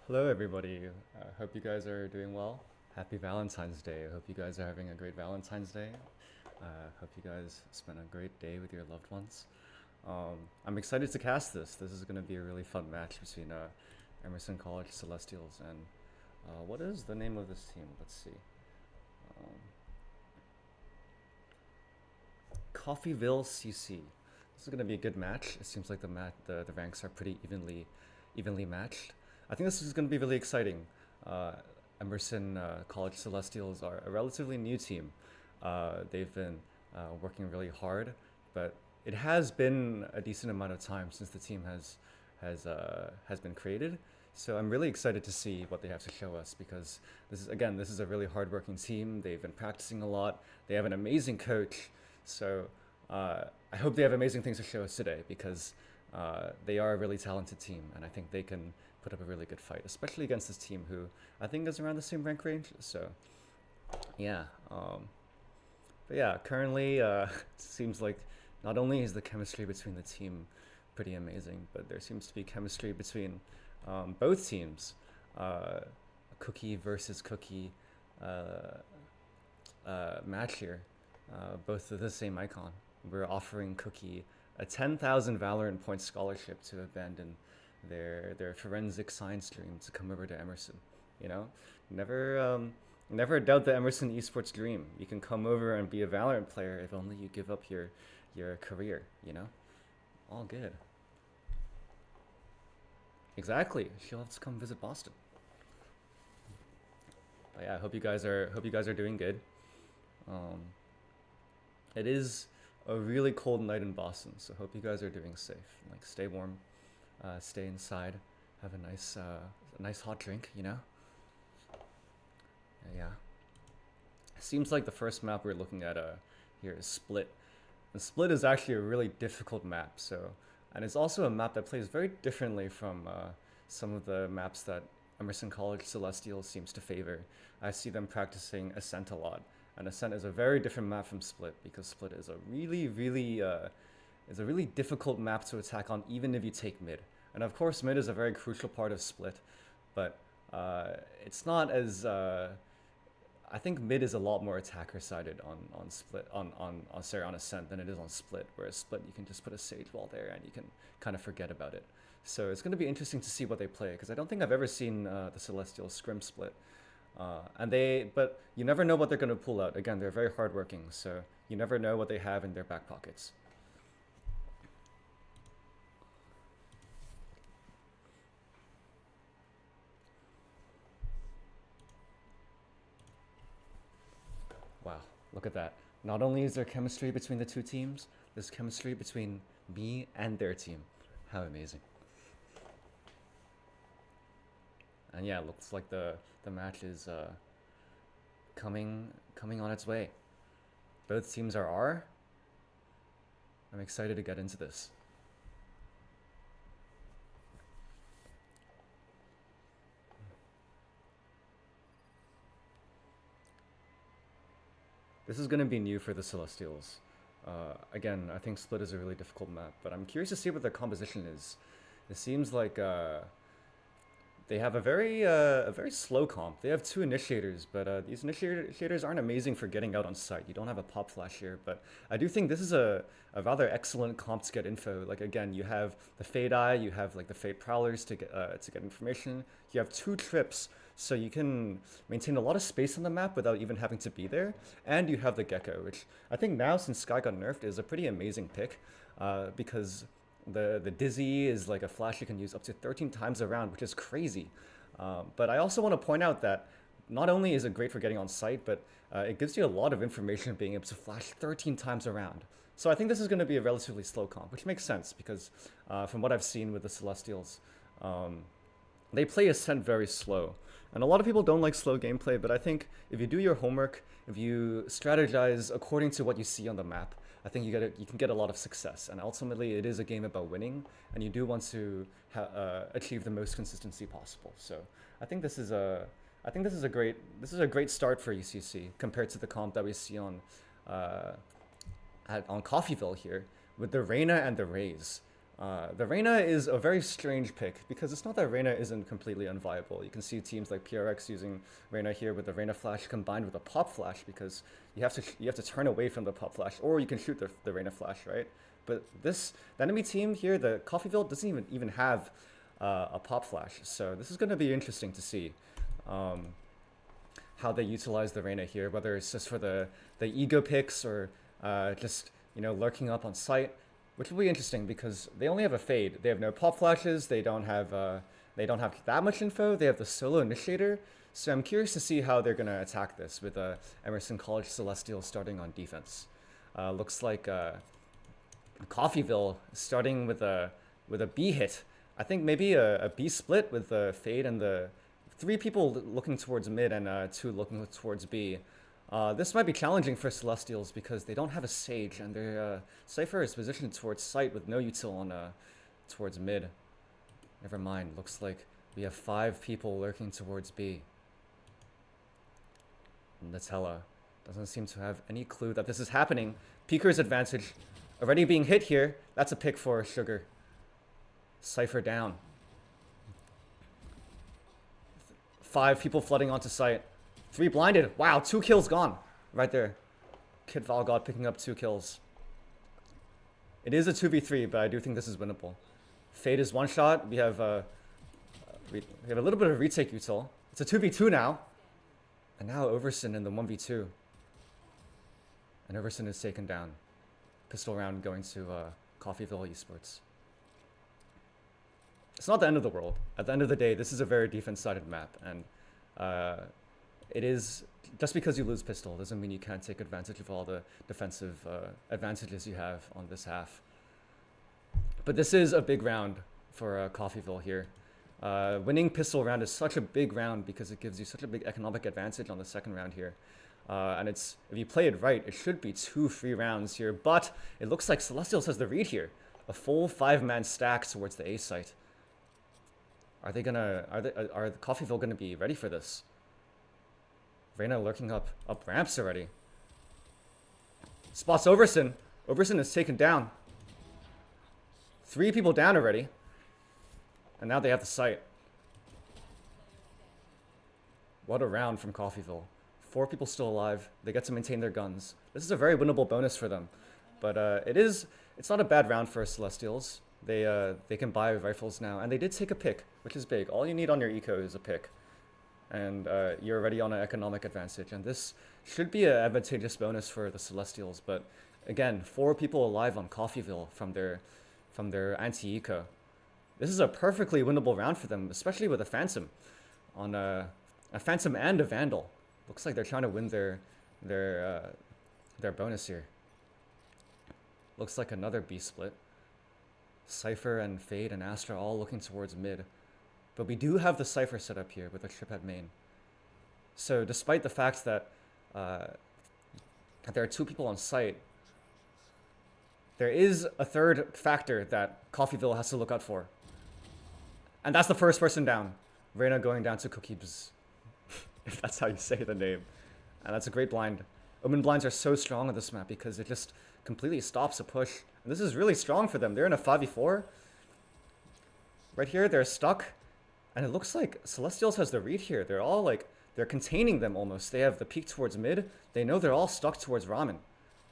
Hello, everybody. Hope you guys are doing well. Happy Valentine's Day. I hope you guys are having a great Valentine's Day. Hope you guys spend a great day with your loved ones. I'm excited to cast this. This is going to be a really fun match between Emerson College Celestials and what is the name of this team? Let's see. Um, Coffeyville CC. This is going to be a good match. It seems like the ranks are pretty evenly matched. I think this is going to be really exciting. Uh, Emerson College Celestials are a relatively new team. They've been working really hard, but it has been a decent amount of time since the team has been created. So I'm really excited to see what they have to show us because this is a really hardworking team. They've been practicing a lot. They have an amazing coach. So I hope they have amazing things to show us today because they are a really talented team, and I think they can put up a really good fight, especially against this team who I think is around the same rank range. So yeah, but yeah, currently it seems like not only is the chemistry between the team pretty amazing, but there seems to be chemistry between both teams. Cookie versus Cookie uh, match here, both with the same icon. We're offering Cookie a 10,000 Valorant point scholarship to abandon their forensic science dream to come over to Emerson. You know, never never doubt the Emerson esports dream. You can come over and be a Valorant player if only you give up your career. You know, all good. Exactly. She'll have to come visit Boston. But yeah, I hope you guys are doing good. Um, it is a really cold night in Boston, so hope you guys are doing safe. Like, stay warm, stay inside, have a nice hot drink. You know. Yeah. Seems like the first map we're looking at here is Split. And Split is actually a really difficult map. So, and it's also a map that plays very differently from some of the maps that Emerson College Celestial seems to favor. I see them practicing Ascent a lot, and Ascent is a very different map from Split because Split is a really difficult map to attack on, even if you take mid. And of course, mid is a very crucial part of Split, but it's not as I think mid is a lot more attacker sided on split on sorry on ascent than it is on split. Whereas split you can just put a sage wall there and you can kind of forget about it. So it's going to be interesting to see what they play because I don't think I've ever seen the Celestial scrim split. But you never know what they're going to pull out. Again, they're very hardworking, so you never know what they have in their back pockets. Wow, look at that. Not only is there chemistry between the two teams, there's chemistry between me and their team. How amazing. And yeah, it looks like the match is coming on its way. Both teams are R. I'm excited to get into this. This is going to be new for the Celestials. Again, I think Split is a really difficult map, but I'm curious to see what their composition is. It seems like they have a very slow comp. They have two initiators, but these initiators aren't amazing for getting out on site. You don't have a pop flash here, but I do think this is a rather excellent comp to get info. Like again, you have the Fade Eye, you have like the Fade Prowlers to get information. You have two trips, so you can maintain a lot of space on the map without even having to be there. And you have the Gecko, which I think now since Sky got nerfed is a pretty amazing pick, because the Dizzy is like a flash you can use up to 13 times around, which is crazy. But I also want to point out that not only is it great for getting on site, but it gives you a lot of information being able to flash 13 times around. So I think this is going to be a relatively slow comp, which makes sense because from what I've seen with the Celestials, um, they play Ascent very slow. And a lot of people don't like slow gameplay, but I think if you do your homework, if you strategize according to what you see on the map, I think you can get a lot of success. And ultimately, it is a game about winning, and you do want to achieve the most consistency possible. So I think this is a great start for ECC compared to the comp that we see uh, on Coffeyville here with the Reyna and the Rays. The Reyna is a very strange pick because it's not that Reyna isn't completely unviable. You can see teams like PRX using Reyna here with the Reyna flash combined with a pop flash because you have to turn away from the pop flash, or you can shoot the Reyna flash, right? But the enemy team here, the Coffeyville, doesn't even have a pop flash, so this is going to be interesting to see how they utilize the Reyna here, whether it's just for the ego picks or just lurking up on site. Which will be interesting because they only have a fade. They have no pop flashes. They don't have that much info. They have the solo initiator. So I'm curious to see how they're gonna attack this with Emerson College Celestial starting on defense. Looks like Coffeyville starting with a B hit. I think maybe a B split with the fade and the 3 people looking towards mid and 2 looking towards B. This might be challenging for Celestials because they don't have a Sage, and their Cypher is positioned towards site with no util on towards mid. Never mind, looks like we have 5 people lurking towards B. Nutella doesn't seem to have any clue that this is happening. Peeker's advantage already being hit here. That's a pick for Sugar. Cypher down. 5 people flooding onto site. 3 blinded. Wow, 2 kills gone. Right there. Kid Valgod picking up 2 kills. It is a 2v3, but I do think this is winnable. Fade is 1 shot. We have a little bit of retake util. It's a 2v2 now. And now Overson in the 1v2. And Overson is taken down. Pistol round going to Coffeyville Esports. It's not the end of the world. At the end of the day, this is a very defense-sided map. And it is, just because you lose pistol doesn't mean you can't take advantage of all the defensive advantages you have on this half. But this is a big round for Coffeyville here. Winning pistol round is such a big round because it gives you such a big economic advantage on the second round here. And if you play it right, it should be 2 free rounds here. But it looks like Celestials has the read here. A full 5-man stack towards the A site. Are Coffeyville gonna be ready for this? Reyna lurking up ramps already. Spots Overson. Overson is taken down. 3 people down already. And now they have the site. What a round from Coffeyville. 4 people still alive. They get to maintain their guns. This is a very winnable bonus for them. But it's not a bad round for Celestials. They can buy rifles now. And they did take a pick, which is big. All you need on your eco is a pick. And you're already on an economic advantage. And this should be an advantageous bonus for the Celestials. But again, 4 people alive on Coffeyville from their anti-eco. This is a perfectly winnable round for them, especially with a Phantom. On a Phantom and a Vandal. Looks like they're trying to win their bonus here. Looks like another B split. Cypher and Fade and Astra all looking towards mid. But we do have the Cypher set up here with a trip at main. So despite the fact that there are 2 people on site, there is a third factor that Coffeyville has to look out for. And that's the first person down. Reyna going down to Cookies, if that's how you say the name. And that's a great blind. Omen blinds are so strong on this map because it just completely stops a push. And this is really strong for them. They're in a 5v4. Right here, they're stuck. And it looks like Celestials has the read here. They're all like, they're containing them almost. They have the peek towards mid. They know they're all stuck towards Ramen.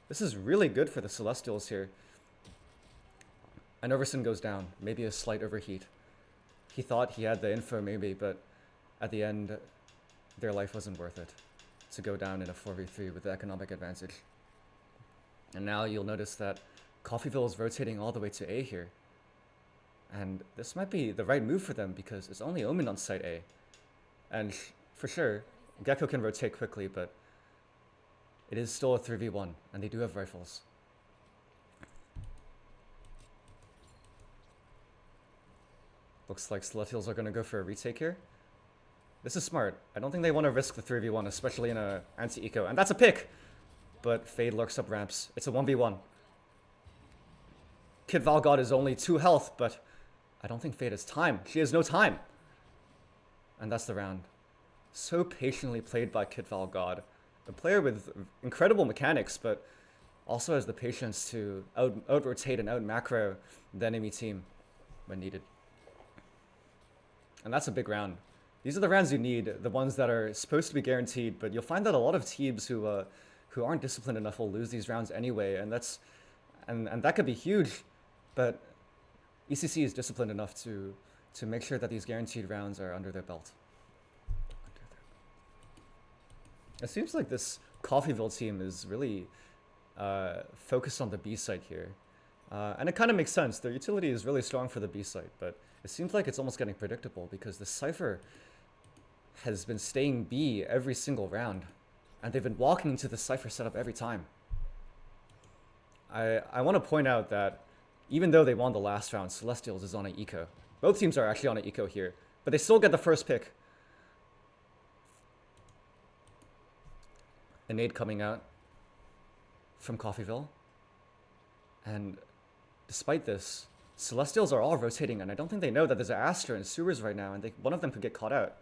This is really good for the Celestials here. And Overson goes down. Maybe a slight overheat. He thought he had the info maybe, but at the end, their life wasn't worth it to go down in a 4v3 with the economic advantage. And now you'll notice that Coffeyville is rotating all the way to A here. And this might be the right move for them because it's only Omen on site A. And for sure, Gecko can rotate quickly, but it is still a 3v1, and they do have rifles. Looks like Celestials are going to go for a retake here. This is smart. I don't think they want to risk the 3v1, especially in a anti-eco. And that's a pick! But Fade lurks up ramps. It's a 1v1. Kid Valgod is only 2 health, but I don't think Fade has time. She has no time. And that's the round. So patiently played by Kid Valgod. A player with incredible mechanics, but also has the patience to out-rotate and out-macro the enemy team when needed. And that's a big round. These are the rounds you need, the ones that are supposed to be guaranteed, but you'll find that a lot of teams who aren't disciplined enough will lose these rounds anyway, and that could be huge, but ECC is disciplined enough to make sure that these guaranteed rounds are under their belt. It seems like this Coffeyville team is really focused on the B site here. And it kind of makes sense. Their utility is really strong for the B site, but it seems like it's almost getting predictable because the Cypher has been staying B every single round, and they've been walking into the Cypher setup every time. I want to point out that even though they won the last round, Celestials is on an eco. Both teams are actually on an eco here, but they still get the first pick. A nade coming out from Coffeyville. And despite this, Celestials are all rotating, and I don't think they know that there's an Astra in sewers right now, and one of them could get caught out.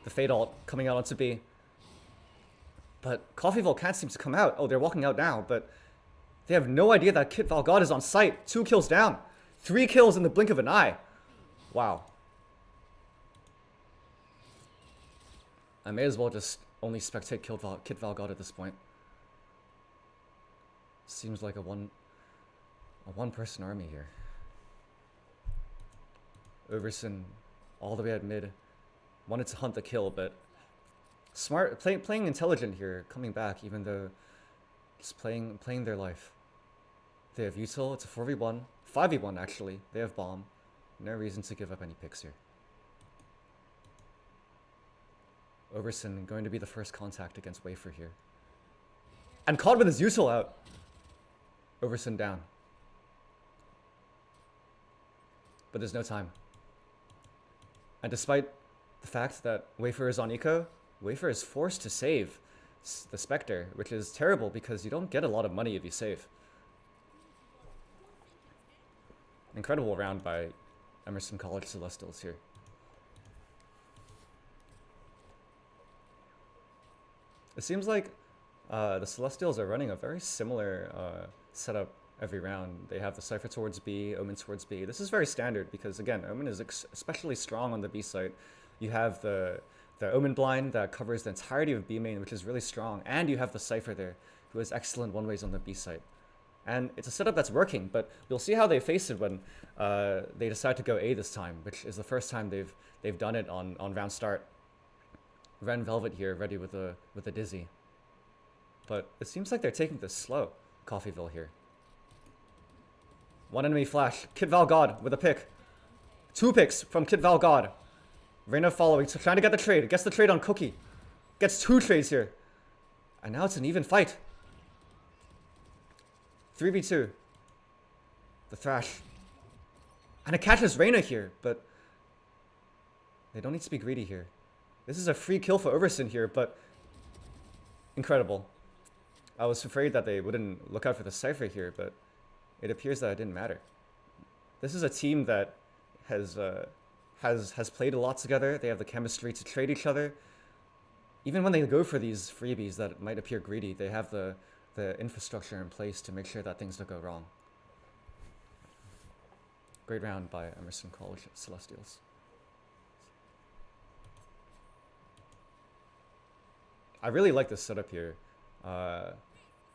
The Fade ult coming out onto B. But Coffeyville can't seem to come out. Oh, they're walking out now, but they have no idea that Kit Valgod is on site. 2 kills down. 3 kills in the blink of an eye. Wow. I may as well just only spectate Kit Valgod at this point. Seems like a one-person army here. Overson all the way at mid. Wanted to hunt the kill, but smart, playing intelligent here, coming back even though just playing their life. They have util, it's a 4v1, 5v1 actually. They have bomb. No reason to give up any picks here. Overson going to be the first contact against Wafer here. And caught with his util out. Overson down. But there's no time. And despite the fact that Wafer is on eco, Wafer is forced to save the Spectre, which is terrible because you don't get a lot of money if you save. Incredible round by Emerson College Celestials here. It seems like the Celestials are running a very similar setup every round. They have the Cypher towards B, Omen towards B. This is very standard because, again, Omen is especially strong on the B site. You have the Omen blind that covers the entirety of B main, which is really strong, and you have the Cypher there, who has excellent one-ways on the B site. And it's a setup that's working, but we'll see how they face it when they decide to go A this time, which is the first time they've done it on round start. Ren Velvet here, ready with a Dizzy. But it seems like they're taking this slow, Coffeyville here. One enemy flash. Kit Valgod with a pick. 2 picks from Kit Valgod. Reyna following, trying to get the trade. Gets the trade on Cookie. Gets 2 trades here. And now it's an even fight. 3v2. The Thrash. And it catches Reyna here, but they don't need to be greedy here. This is a free kill for Overson here, but incredible. I was afraid that they wouldn't look out for the Cypher here, but it appears that it didn't matter. This is a team that has played a lot together. They have the chemistry to trade each other. Even when they go for these freebies that might appear greedy, they have the infrastructure in place to make sure that things don't go wrong. Great round by Emerson College Celestials. I really like this setup here.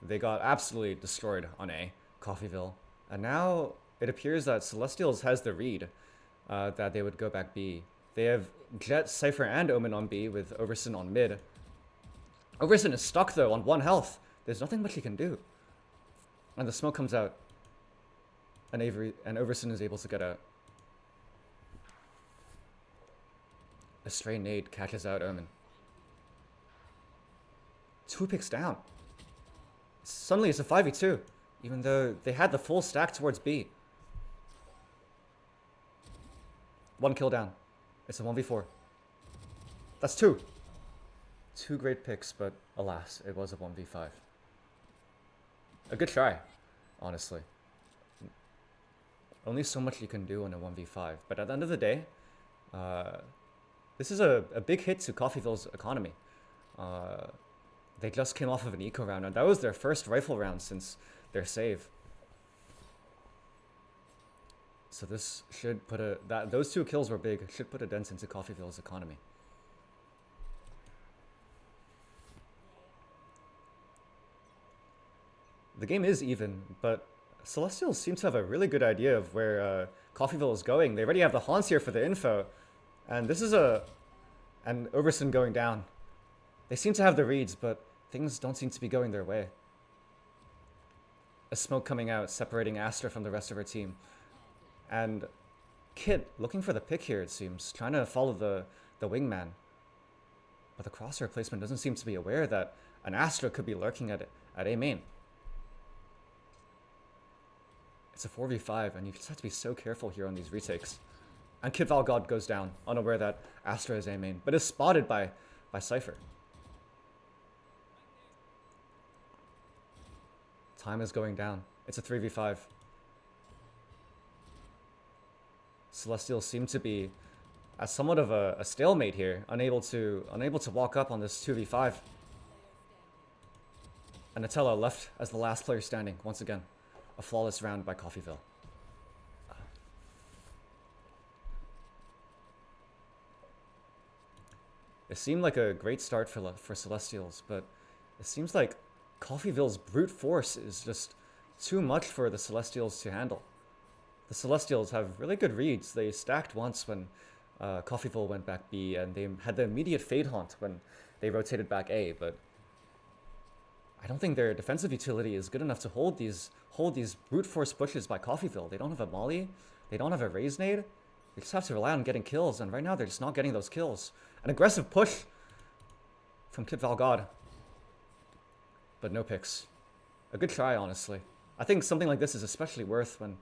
They got absolutely destroyed on A, Coffeyville. And now it appears that Celestials has the read that they would go back B. They have Jet, Cypher, and Omen on B with Overson on mid. Overson is stuck though on 1 health. There's nothing much he can do. And the smoke comes out. And Overson is able to get out. A stray nade catches out Omen. 2 picks down. Suddenly it's a 5v2, even though they had the full stack towards B. 1 kill down. It's a 1v4. That's 2. 2 great picks, but alas, it was a 1v5. A good try, honestly. Only so much you can do in a 1v5, but at the end of the day, this is a big hit to Coffeyville's economy. They just came off of an eco round, and that was their first rifle round since their save. So this should put those 2 kills were big. Should put a dent into Coffeyville's economy. The game is even, but Celestials seem to have a really good idea of where Coffeyville is going. They already have the Hans here for the info, and this is and Overson going down. They seem to have the reads, but things don't seem to be going their way. A smoke coming out, separating Astra from the rest of her team. And Kit looking for the pick here, it seems, trying to follow the wingman. But the crosshair placement doesn't seem to be aware that an Astra could be lurking at A main. It's a 4v5, and you just have to be so careful here on these retakes. And Kid Valgod goes down, unaware that Astra is A main, but is spotted by Cypher. Time is going down. It's a 3v5. Celestials seem to be at somewhat of a stalemate here, unable to walk up on this 2v5. And Nutella left as the last player standing once again. A flawless round by Coffeyville. It seemed like a great start for Celestials, but it seems like Coffeyville's brute force is just too much for the Celestials to handle. The Celestials have really good reads. They stacked once when Coffeyville went back B, and they had the immediate Fade Haunt when they rotated back A, but I don't think their defensive utility is good enough to hold these brute force pushes by Coffeyville. They don't have a Molly, they don't have a Raise Nade, they just have to rely on getting kills, and right now they're just not getting those kills. An aggressive push from Kid Valgod, but no picks. A good try, honestly. I think something like this is especially worth when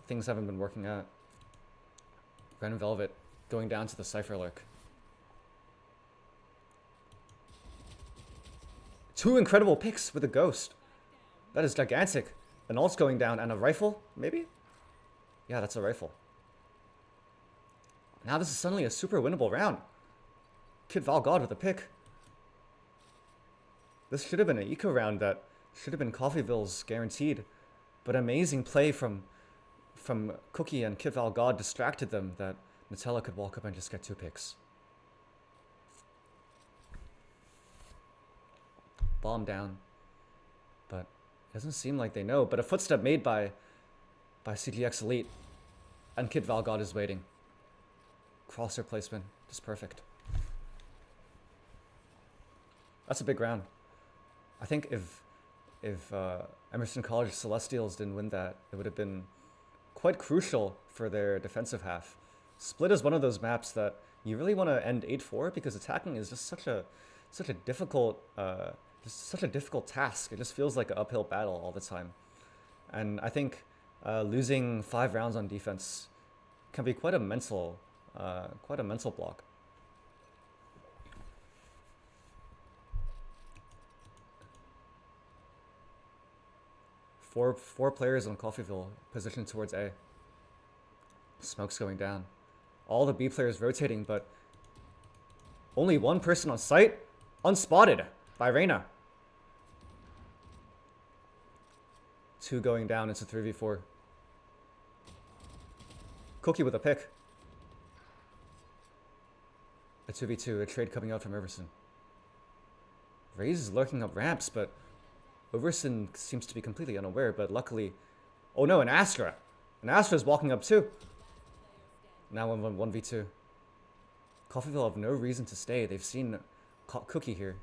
things haven't been working out. Ren Velvet going down to the Cypher Lurk. 2 incredible picks with a Ghost. That is gigantic. An ult's going down and a rifle, maybe? Yeah, that's a rifle. Now this is suddenly a super winnable round. Kid Valgod with a pick. This should have been an eco round that should have been Coffeyville's guaranteed. But amazing play from Cookie and Kid Valgod distracted them that Nutella could walk up and just get 2 picks. Bomb down. But it doesn't seem like they know. But a footstep made by CGX Elite. And Kid Valgod is waiting. Crosshair placement. Just perfect. That's a big round. I think if Emerson College Celestials didn't win that, it would have been quite crucial for their defensive half. Split is one of those maps that you really want to end 8-4 because attacking is just such a difficult task. It just feels like an uphill battle all the time. And I think losing 5 rounds on defense can be quite a mental block. Four players on Coffeyville positioned towards A. Smoke's going down. All the B players rotating, but only one person on site, unspotted by Reyna. 2 going down into 3v4. Cookie with a pick. A 2v2, a trade coming out from Everson. Raze is lurking up ramps, but Overson seems to be completely unaware, but luckily... Oh no, an Astra! An Astra is walking up too! Now 1v2. Coffeyville have no reason to stay. They've seen Cookie here.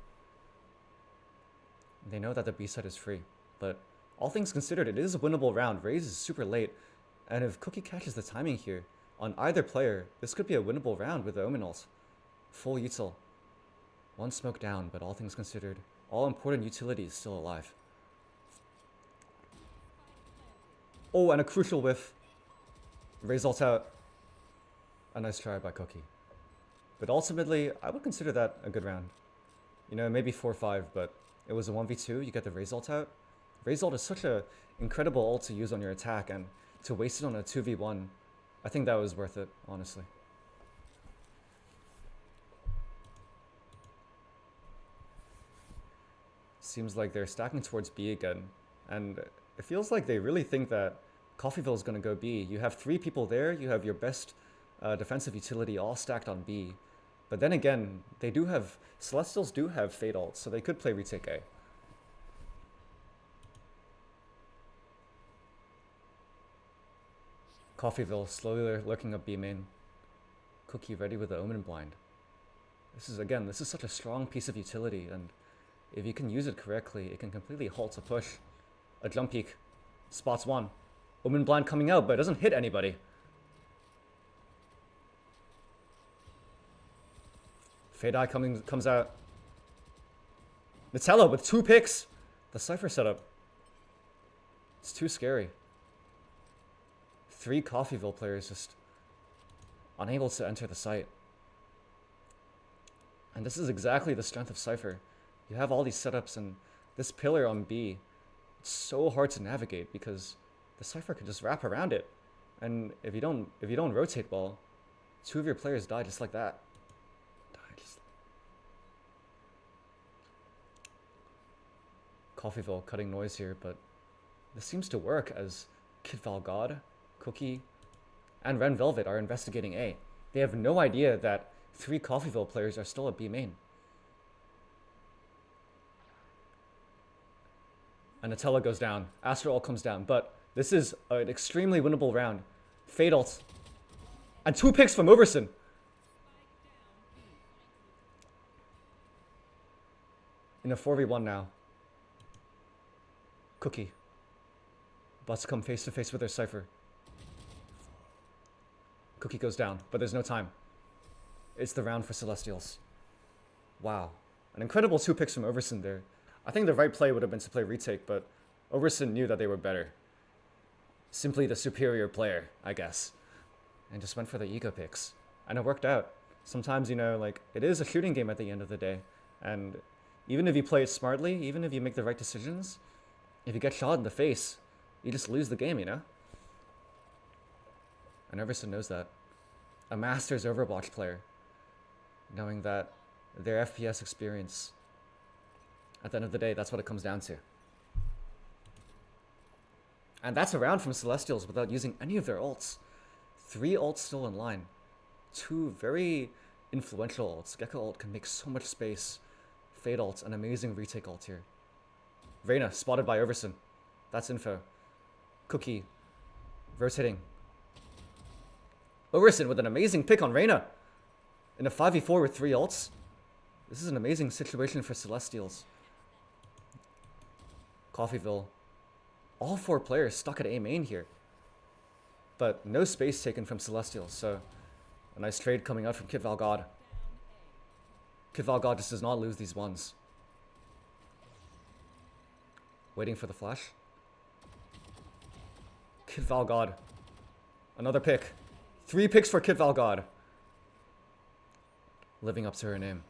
They know that the B side is free, but all things considered, it is a winnable round. Raze is super late, and if Cookie catches the timing here on either player, this could be a winnable round with the Omen ult. Full util. 1 smoke down, but all things considered, all important utilities still alive. Oh, and a crucial whiff. Raze ult out. A nice try by Cookie. But ultimately, I would consider that a good round. You know, maybe 4-5, but it was a 1v2, you get the Raze ult out. Raze ult is such an incredible ult to use on your attack, and to waste it on a 2v1, I think that was worth it, honestly. Seems like they're stacking towards B again. And it feels like they really think that Coffeyville is going to go B. You have 3 people there. You have your best defensive utility all stacked on B. But then again, they do have... Celestials do have Fade Ult, so they could play retake A. Coffeyville slowly lurking up B main. Cookie ready with the Omen Blind. This is such a strong piece of utility, and if you can use it correctly, it can completely halt a push. A jump peek. Spots one. Omen Blind coming out, but it doesn't hit anybody. Fade Eye comes out. Nutella with 2 picks. The Cypher setup. It's too scary. 3 Coffeyville players just unable to enter the site. And this is exactly the strength of Cypher. You have all these setups, and this pillar on B, it's so hard to navigate because the Cypher can just wrap around it. And if you don't rotate well, 2 of your players die just like that. Coffeyville cutting noise here, but this seems to work as Kid Valgod, Cookie, and Ren Velvet are investigating A. They have no idea that 3 Coffeyville players are still at B main. And Nutella goes down. Astro Ult comes down, but this is an extremely winnable round. Fade Ult. And 2 picks from Overson. In a 4v1 now. Cookie. About to come face to face with their Cypher. Cookie goes down, but there's no time. It's the round for Celestials. Wow. An incredible 2 picks from Overson there. I think the right play would have been to play retake, but Overson knew that they were better. Simply the superior player, I guess. And just went for the ego picks. And it worked out. Sometimes, you know, like, it is a shooting game at the end of the day. And even if you play it smartly, even if you make the right decisions, if you get shot in the face, you just lose the game, you know? And Overson knows that. A Masters Overwatch player, knowing that their FPS experience, at the end of the day, that's what it comes down to. And that's a round from Celestials without using any of their ults. 3 ults still in line. 2 very influential ults. Gecko ult can make so much space. Fade ult, an amazing retake ult here. Reyna, spotted by Overson. That's info. Cookie, rotating. Overson with an amazing pick on Reyna. In a 5v4 with 3 ults. This is an amazing situation for Celestials. Coffeyville. All 4 players stuck at A main here. But no space taken from Celestials, so a nice trade coming out from Kid Valgod. Kid Valgod just does not lose these ones. Waiting for the flash. Kid Valgod. Another pick. 3 picks for Kid Valgod. Living up to her name.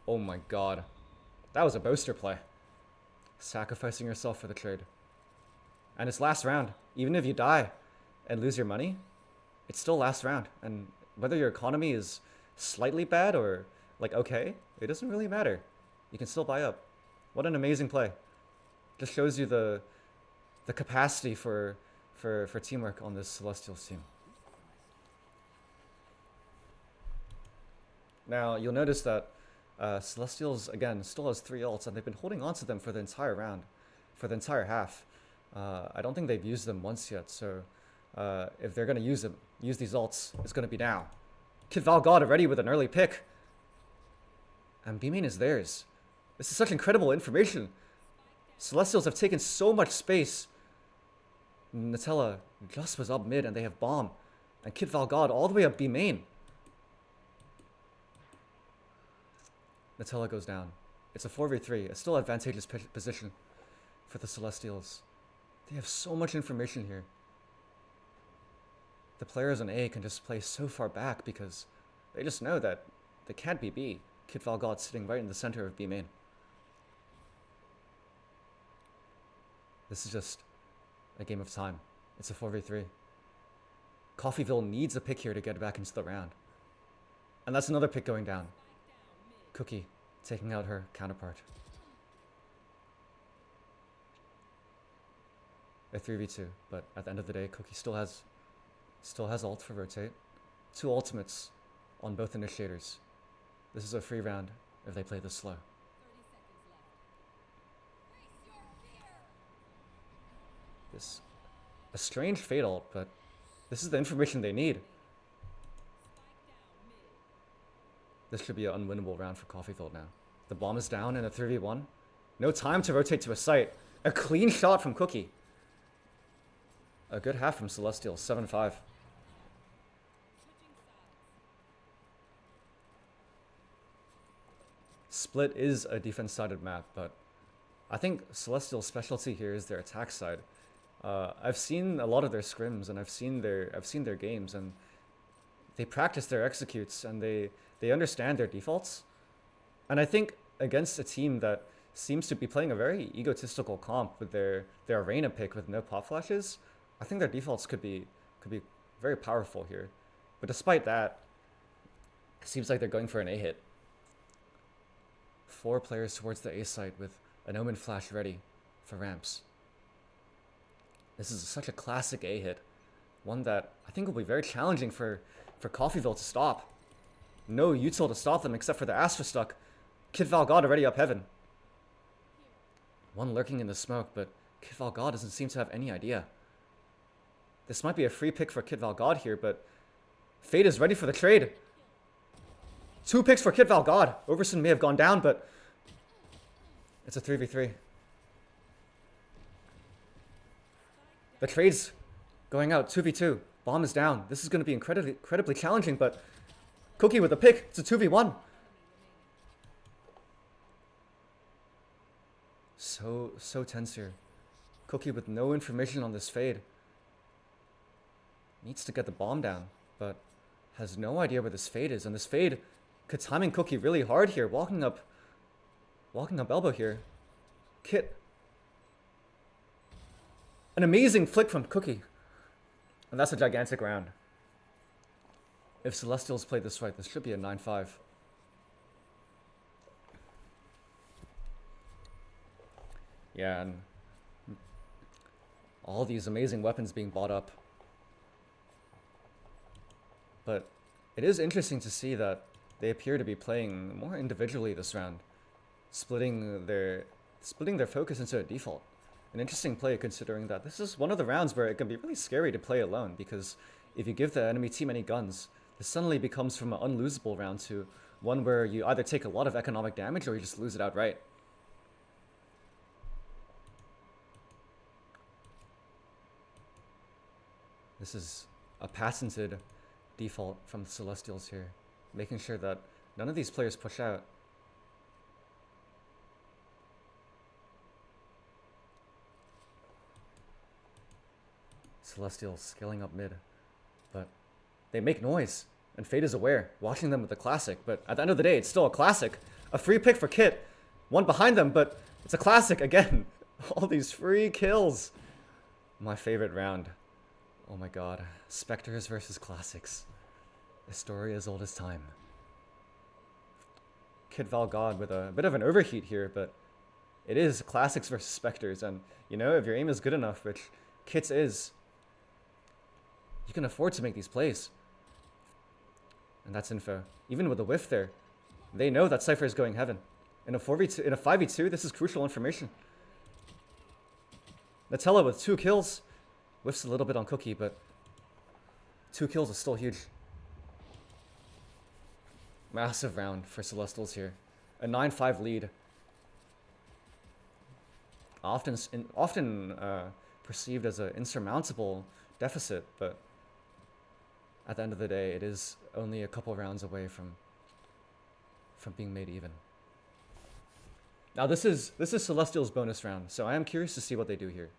Oh my god. That was a boaster play. Sacrificing yourself for the trade. And it's last round. Even if you die and lose your money, it's still last round. And whether your economy is slightly bad or like okay, it doesn't really matter. You can still buy up. What an amazing play. Just shows you the capacity for teamwork on this Celestials team. Now, you'll notice that Celestials, again, still has 3 ults, and they've been holding on to them for the entire round, for the entire half. I don't think they've used them once yet, so if they're going to use these ults, it's going to be now. Kid Valgod already with an early pick. And B main is theirs. This is such incredible information. Celestials have taken so much space. Nutella just was up mid, and they have bomb. And Kid Valgod all the way up B main. Nutella goes down. It's a 4v3. It's still advantageous position for the Celestials. They have so much information here. The players on A can just play so far back because they just know that they can't be B. Kid Valgod sitting right in the center of B main. This is just a game of time. It's a 4v3. Coffeyville needs a pick here to get back into the round. And that's another pick going down. Cookie taking out her counterpart. A 3v2, but at the end of the day, Cookie still has ult for rotate. 2 ultimates on both initiators. This is a free round if they play this slow. This a strange fade ult, but this is the information they need. This should be an unwinnable round for Coffeyville now. The bomb is down in a 3v1. No time to rotate to a site. A clean shot from Cookie. A good half from Celestial, 7-5. Split is a defense-sided map, but I think Celestial's specialty here is their attack side. I've seen a lot of their scrims, and I've seen their games, and they practice their executes, and they understand their defaults. And I think against a team that seems to be playing a very egotistical comp with their arena pick with no pop flashes, I think their defaults could be very powerful here. But despite that, it seems like they're going for an A hit. 4 players towards the A site with an Omen flash ready for ramps. This is such a classic A hit. One that I think will be very challenging for Coffeyville to stop. No util to stop them except for the Astra stuck. Kid Valgod already up heaven. One lurking in the smoke, but Kid Valgod doesn't seem to have any idea. This might be a free pick for Kid Valgod here, but Fate is ready for the trade. 2 picks for Kid Valgod. Overson may have gone down, but it's a 3v3. The trade's going out, 2v2. Bomb is down. This is going to be incredibly challenging, but Cookie with a pick. It's a 2v1. So tense here. Cookie with no information on this fade. Needs to get the bomb down, but has no idea where this fade is. And this fade could timing Cookie really hard here. Walking up elbow here. Kit. An amazing flick from Cookie. And that's a gigantic round. If Celestials play this right, this should be a 9-5. Yeah, and all these amazing weapons being bought up. But it is interesting to see that they appear to be playing more individually this round, splitting their focus into a default. An interesting play considering that this is one of the rounds where it can be really scary to play alone, because if you give the enemy team any guns, this suddenly becomes from an unlosable round to one where you either take a lot of economic damage or you just lose it outright. This is a patented default from the Celestials here, making sure that none of these players push out. Celestials scaling up mid, but they make noise, and Fate is aware, watching them with the classic, but at the end of the day, it's still a classic. A free pick for Kit, one behind them, but it's a classic again. All these free kills. My favorite round. Oh my god. Spectres versus classics. A story as old as time. Kid Valgod with a bit of an overheat here, but it is classics versus Spectres, and you know, if your aim is good enough, which Kit's is, you can afford to make these plays. And that's info. Even with a whiff there, they know that Cypher is going heaven. In a 4v2, in a 5v2, this is crucial information. Nutella with 2 kills. Whiffs a little bit on Cookie, but 2 kills is still huge. Massive round for Celestials here. A 9-5 lead. Often perceived as an insurmountable deficit, but at the end of the day, it is only a couple rounds away from being made even. Now this is Celestial's bonus round, so I am curious to see what they do here.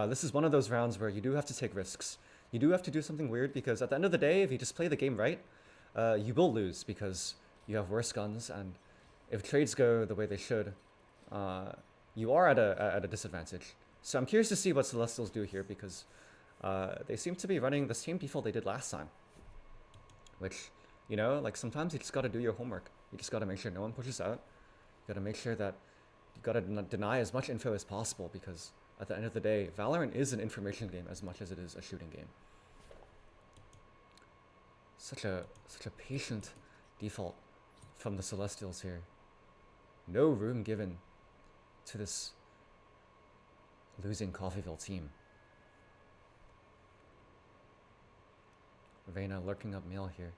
This is one of those rounds where you do have to take risks. You do have to do something weird, because at the end of the day, if you just play the game right, you will lose because you have worse guns, and if trades go the way they should, you are at a disadvantage. So I'm curious to see what Celestials do here, because they seem to be running the same default they did last time. Which, you know, like sometimes you just gotta do your homework. You just gotta make sure no one pushes out. You gotta make sure that you gotta deny as much info as possible, because at the end of the day, Valorant is an information game as much as it is a shooting game. Such a patient default from the Celestials here. No room given to this losing Coffeyville team. Reyna lurking up male here.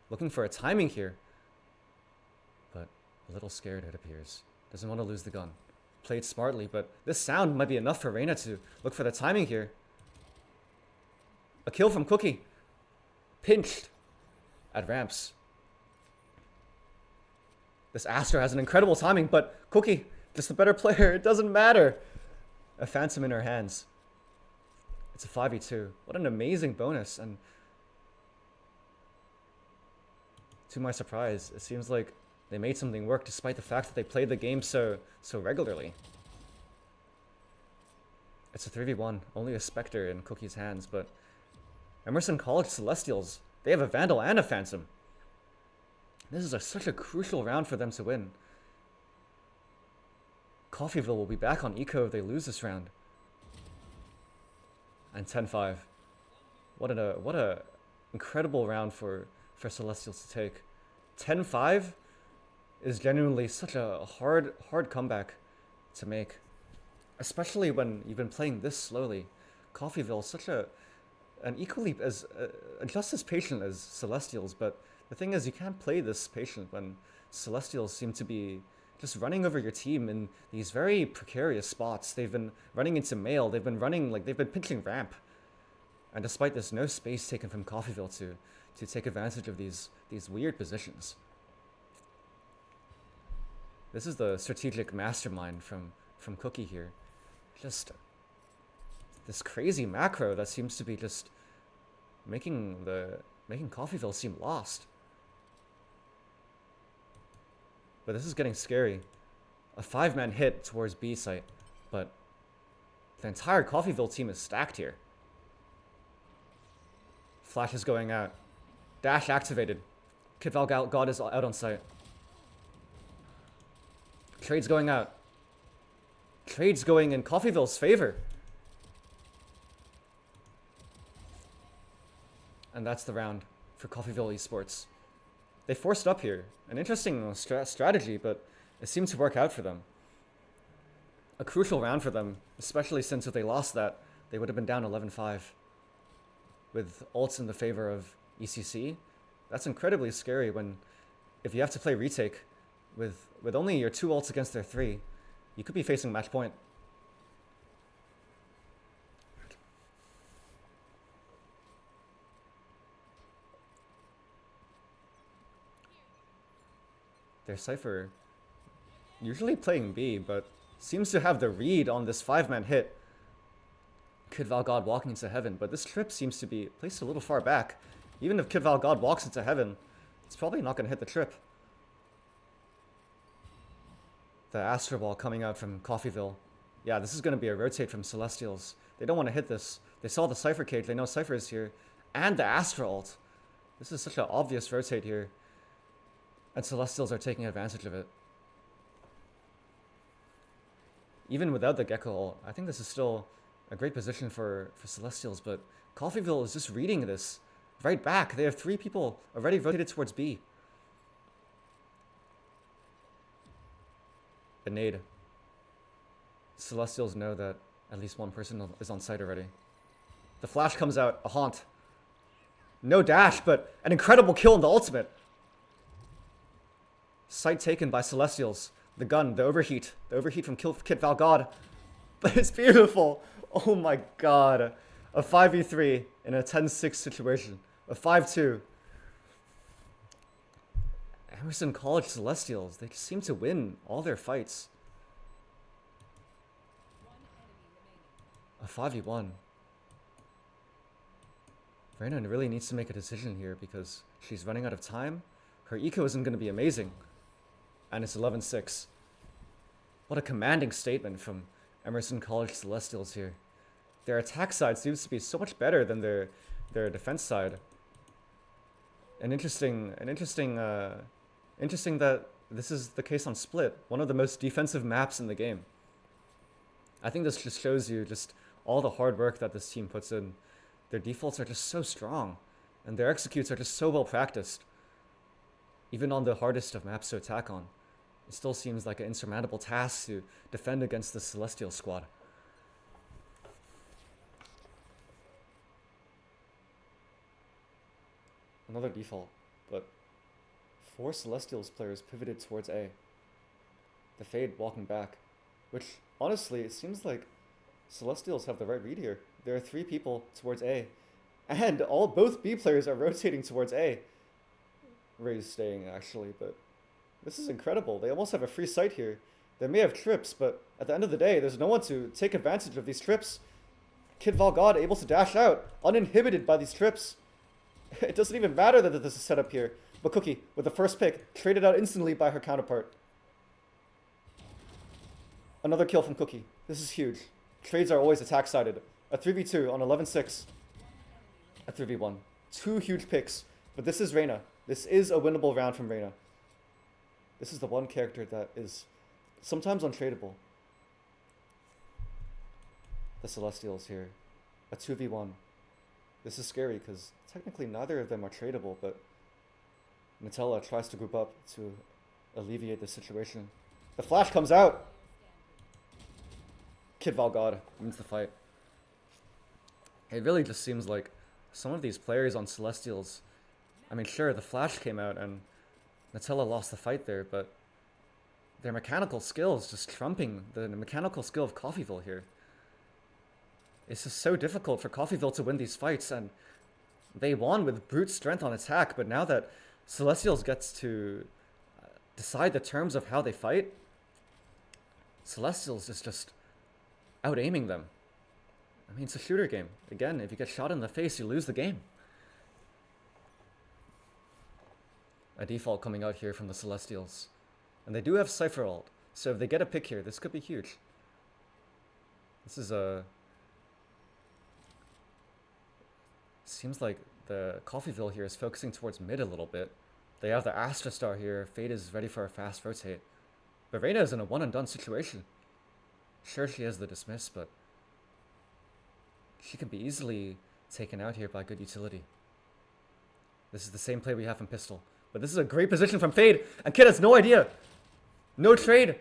Looking for a timing here. But a little scared, it appears. Doesn't want to lose the gun. Played smartly, but this sound might be enough for Reyna to look for the timing here. A kill from Cookie. Pinched at ramps. This Astra has an incredible timing, but Cookie, just the better player. It doesn't matter. A Phantom in her hands. It's a 5v2. What an amazing bonus. And to my surprise, it seems like they made something work despite the fact that they played the game so regularly. It's a 3v1, only a Spectre in Cookie's hands, but Emerson College Celestials, they have a Vandal and a Phantom. This is such a crucial round for them to win. Coffeyville will be back on eco if they lose this round. And 10-5. What a incredible round for Celestials to take. 10-5 is genuinely such a hard comeback to make, especially when you've been playing this slowly. Coffeyville is such an equally as just as patient as Celestials, but the thing is, you can't play this patient when Celestials seem to be just running over your team in these very precarious spots. They've been running into mail. They've been running, like, they've been pinching ramp. And despite this, no space taken from Coffeyville to take advantage of these weird positions. This is the strategic mastermind from Cookie here. Just this crazy macro that seems to be just making Coffeyville seem lost. But this is getting scary. A 5-man hit towards B site, but the entire Coffeyville team is stacked here. Flash is going out. Dash activated. Kid Val God is out on site. Trade's going out. Trade's going in Coffeyville's favor. And that's the round for Coffeyville Esports. They forced up here. An interesting strategy, but it seemed to work out for them. A crucial round for them, especially since if they lost that, they would have been down 11-5. With ults in the favor of ECC. That's incredibly scary when, if you have to play retake with only your 2 ults against their 3, you could be facing match point. Their Cypher usually playing B, but seems to have the read on this 5-man hit. Kid Val God walking into heaven, but this trip seems to be placed a little far back. Even if Kid Val God walks into heaven, it's probably not going to hit the trip. The Astro Ball coming out from Coffeyville. Yeah, this is going to be a rotate from Celestials. They don't want to hit this. They saw the Cypher cage, they know Cypher is here. And the Astro ult. This is such an obvious rotate here. And Celestials are taking advantage of it. Even without the Gecko ult, I think this is still a great position for Celestials, but Coffeyville is just reading this right back. They have 3 people already rotated towards B. A nade. Celestials know that at least one person is on site already. The flash comes out, a haunt. No dash, but an incredible kill in the ultimate. Site taken by Celestials. The gun, the overheat from Kid Val God. But it's beautiful. Oh my god. A 5v3 in a 10-6 situation. A 5-2. Emerson College Celestials, they seem to win all their fights. A 5v1. Reyna really needs to make a decision here because she's running out of time. Her eco isn't going to be amazing. And it's 11-6. What a commanding statement from Emerson College Celestials here. Their attack side seems to be so much better than their defense side. An interesting Interesting that this is the case on Split, one of the most defensive maps in the game. I think this just shows you just all the hard work that this team puts in. Their defaults are just so strong, and their executes are just so well practiced. Even on the hardest of maps to attack on, it still seems like an insurmountable task to defend against the Celestial squad. Another default, but 4 Celestials players pivoted towards A. The Fade walking back, which honestly, it seems like Celestials have the right read here. There are 3 people towards A, and both B players are rotating towards A. Ray's staying actually, but this is incredible. They almost have a free site here. They may have trips, but at the end of the day, there's no one to take advantage of these trips. Kid Valgod able to dash out, uninhibited by these trips. It doesn't even matter that this is set up here. But Cookie, with the first pick, traded out instantly by her counterpart. Another kill from Cookie. This is huge. Trades are always attack-sided. A 3v2 on 11-6. A 3v1. 2 huge picks. But this is Reyna. This is a winnable round from Reyna. This is the one character that is sometimes untradeable. The Celestials here. A 2v1. This is scary because technically neither of them are tradable, but Nutella tries to group up to alleviate the situation. The flash comes out! Kid Valgod wins the fight. It really just seems like some of these players on Celestials, I mean sure, the flash came out and Nutella lost the fight there, but their mechanical skills just trumping the mechanical skill of Coffeyville here. It's just so difficult for Coffeyville to win these fights, and they won with brute strength on attack, but now that Celestials gets to decide the terms of how they fight, Celestials is just out-aiming them. I mean, it's a shooter game. Again, if you get shot in the face, you lose the game. A default coming out here from the Celestials. And they do have Cypher ult, so if they get a pick here, this could be huge. This is a... Seems like the Coffeyville here is focusing towards mid a little bit. They have the Astra Star here. Fade is ready for a fast rotate. But Reyna is in a one-and-done situation. Sure, she has the dismiss, but she can be easily taken out here by good utility. This is the same play we have from Pistol. But this is a great position from Fade, and Kid has no idea. No trade.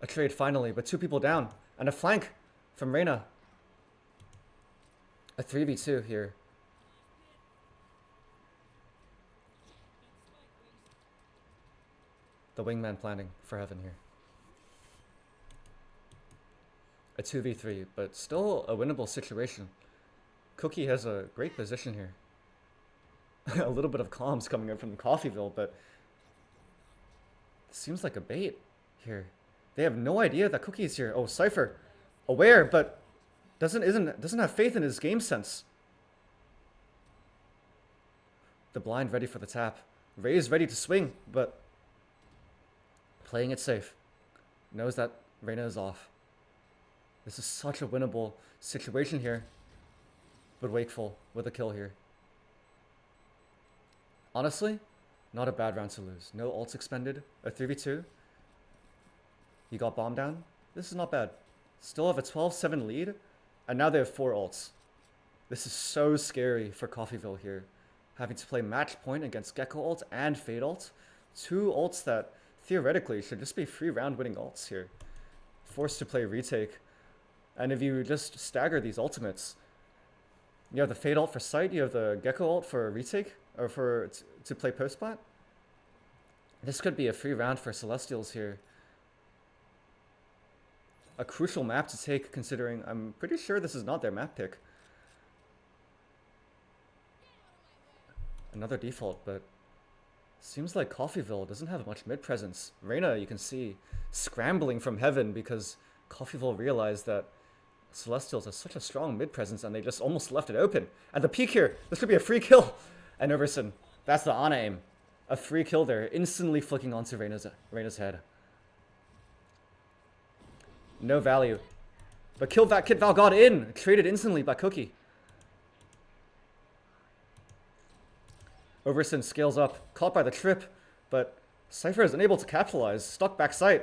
A trade finally, but 2 people down. And a flank from Reyna. A 3v2 here. The wingman planning for Heaven here. A 2v3, but still a winnable situation. Cookie has a great position here. A little bit of comms coming in from Coffeyville, but it seems like a bait here. They have no idea that Cookie is here. Oh, Cypher, aware, but doesn't have faith in his game sense. The blind ready for the tap. Ray is ready to swing, but playing it safe. Knows that Reyna is off. This is such a winnable situation here. But Wakeful with a kill here. Honestly, not a bad round to lose. No ults expended. A 3v2. You got bomb down. This is not bad. Still have a 12-7 lead. And now they have 4 ults. This is so scary for Coffeyville here. Having to play match point against Gecko ult and Fade ult. 2 ults that theoretically should just be free round winning ults here. Forced to play retake. And if you just stagger these ultimates, you have the Fade ult for sight, you have the Gecko ult for retake, or to play post-plant. This could be a free round for Celestials here. A crucial map to take, considering I'm pretty sure this is not their map pick. Another default, but seems like Coffeyville doesn't have much mid presence. Reyna, you can see, scrambling from Heaven because Coffeyville realized that Celestials has such a strong mid presence and they just almost left it open. And the peek here, this could be a free kill. And Iverson, that's the Ana aim. A free kill there, instantly flicking onto Reyna's head. No value. But Kid Val got in, traded instantly by Cookie. Overson scales up, caught by the trip. but Cypher is unable to capitalize. Stuck backside.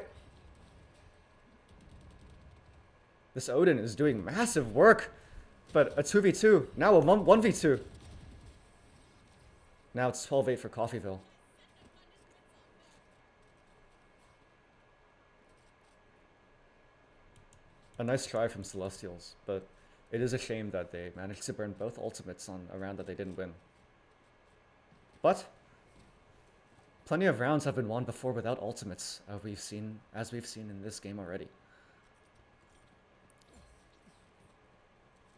This Odin is doing massive work, but a 2v2, now a 1v2. Now it's 12-8 for Coffeyville. A nice try from Celestials, but it is a shame that they managed to burn both ultimates on a round that they didn't win. But plenty of rounds have been won before without ultimates, as we've seen in this game already.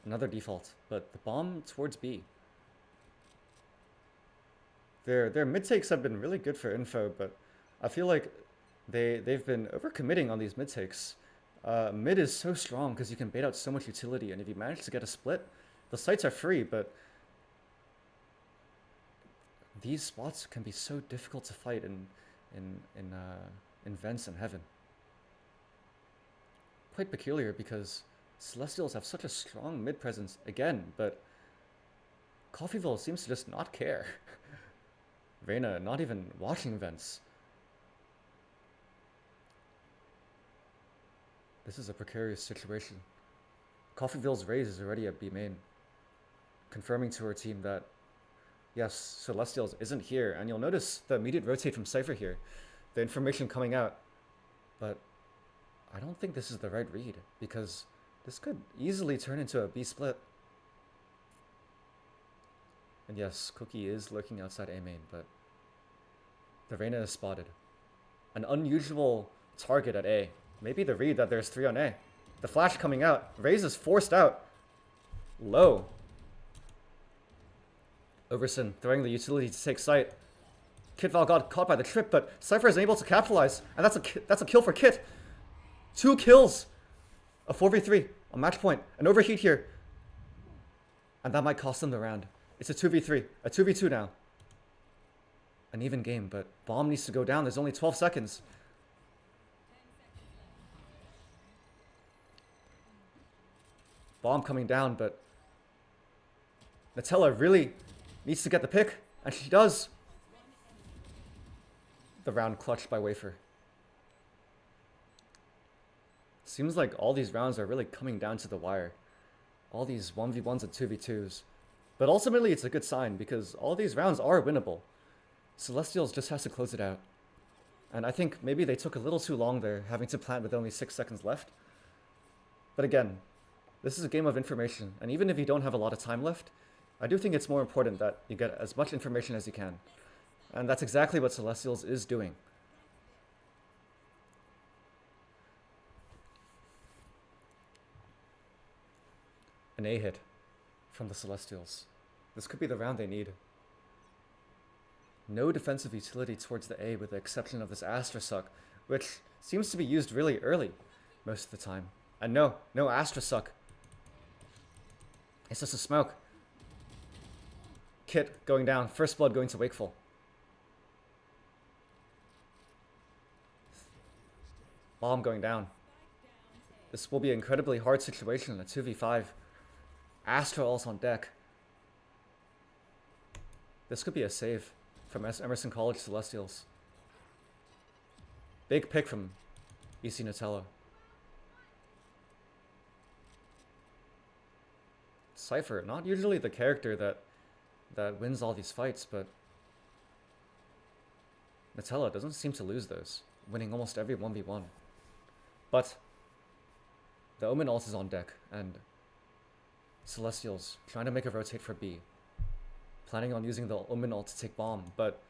Another default, but the bomb towards B. Their mid takes have been really good for info, but I feel like they've been overcommitting on these mid takes. Mid is so strong because you can bait out so much utility, and if you manage to get a split, the sites are free, but these spots can be so difficult to fight in vents and heaven. Quite peculiar because Celestials have such a strong mid presence again, but Coffeyville seems to just not care. Reyna not even watching vents. This is a precarious situation. Coffeyville's raise is already at B main, confirming to her team that yes, Celestials isn't here, and you'll notice the immediate rotate from Cypher here, the information coming out, but I don't think this is the right read, because this could easily turn into a B split. And yes, Cookie is lurking outside A main, but the Reyna is spotted. An unusual target at A. Maybe the read that there's 3 on A. The flash coming out. Raze is forced out. Low. Overson throwing the utility to take sight. Kitval got caught by the trip, but Cypher is able to capitalize, and that's a kill for Kit. 2 kills. A 4v3. A match point. An overheat here. And that might cost them the round. It's a 2v3. A 2v2 now. An even game, but bomb needs to go down. There's only 12 seconds. Bomb coming down, but Nutella really needs to get the pick, and she does. The round clutched by Wafer. Seems like all these rounds are really coming down to the wire. All these 1v1s and 2v2s. But ultimately it's a good sign because all these rounds are winnable. Celestials just has to close it out. And I think maybe they took a little too long there, having to plant with only 6 seconds left. But again, this is a game of information, and even if you don't have a lot of time left, I do think it's more important that you get as much information as you can. And that's exactly what Celestials is doing. An A hit from the Celestials. This could be the round they need. No defensive utility towards the A with the exception of this Astra Suck, which seems to be used really early most of the time. And no Astra Suck. It's just a smoke. Kit going down. First blood going to Wakeful. Bomb going down. This will be an incredibly hard situation in a 2v5. Astra also on deck. This could be a save from Emerson College Celestials. Big pick from EC Nutella. Cypher, not usually the character that wins all these fights, but Nutella doesn't seem to lose those, winning almost every 1v1. But the Omen ult is on deck, and Celestials trying to make a rotate for B. Planning on using the Omen ult to take bomb, but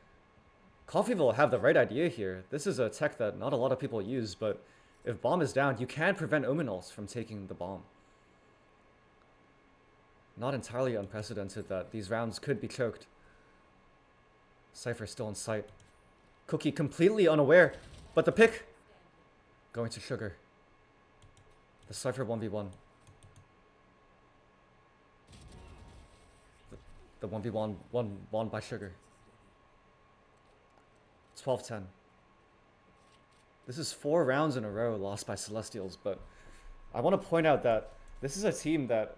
Coffeyville have the right idea here. This is a tech that not a lot of people use, but if bomb is down, you can prevent Omen ults from taking the bomb. Not entirely unprecedented that these rounds could be choked. Cypher still in sight. Cookie completely unaware, but the pick going to Sugar. The Cypher 1v1. The 1v1 won by Sugar. 12-10. This is 4 rounds in a row lost by Celestials, but I want to point out that this is a team that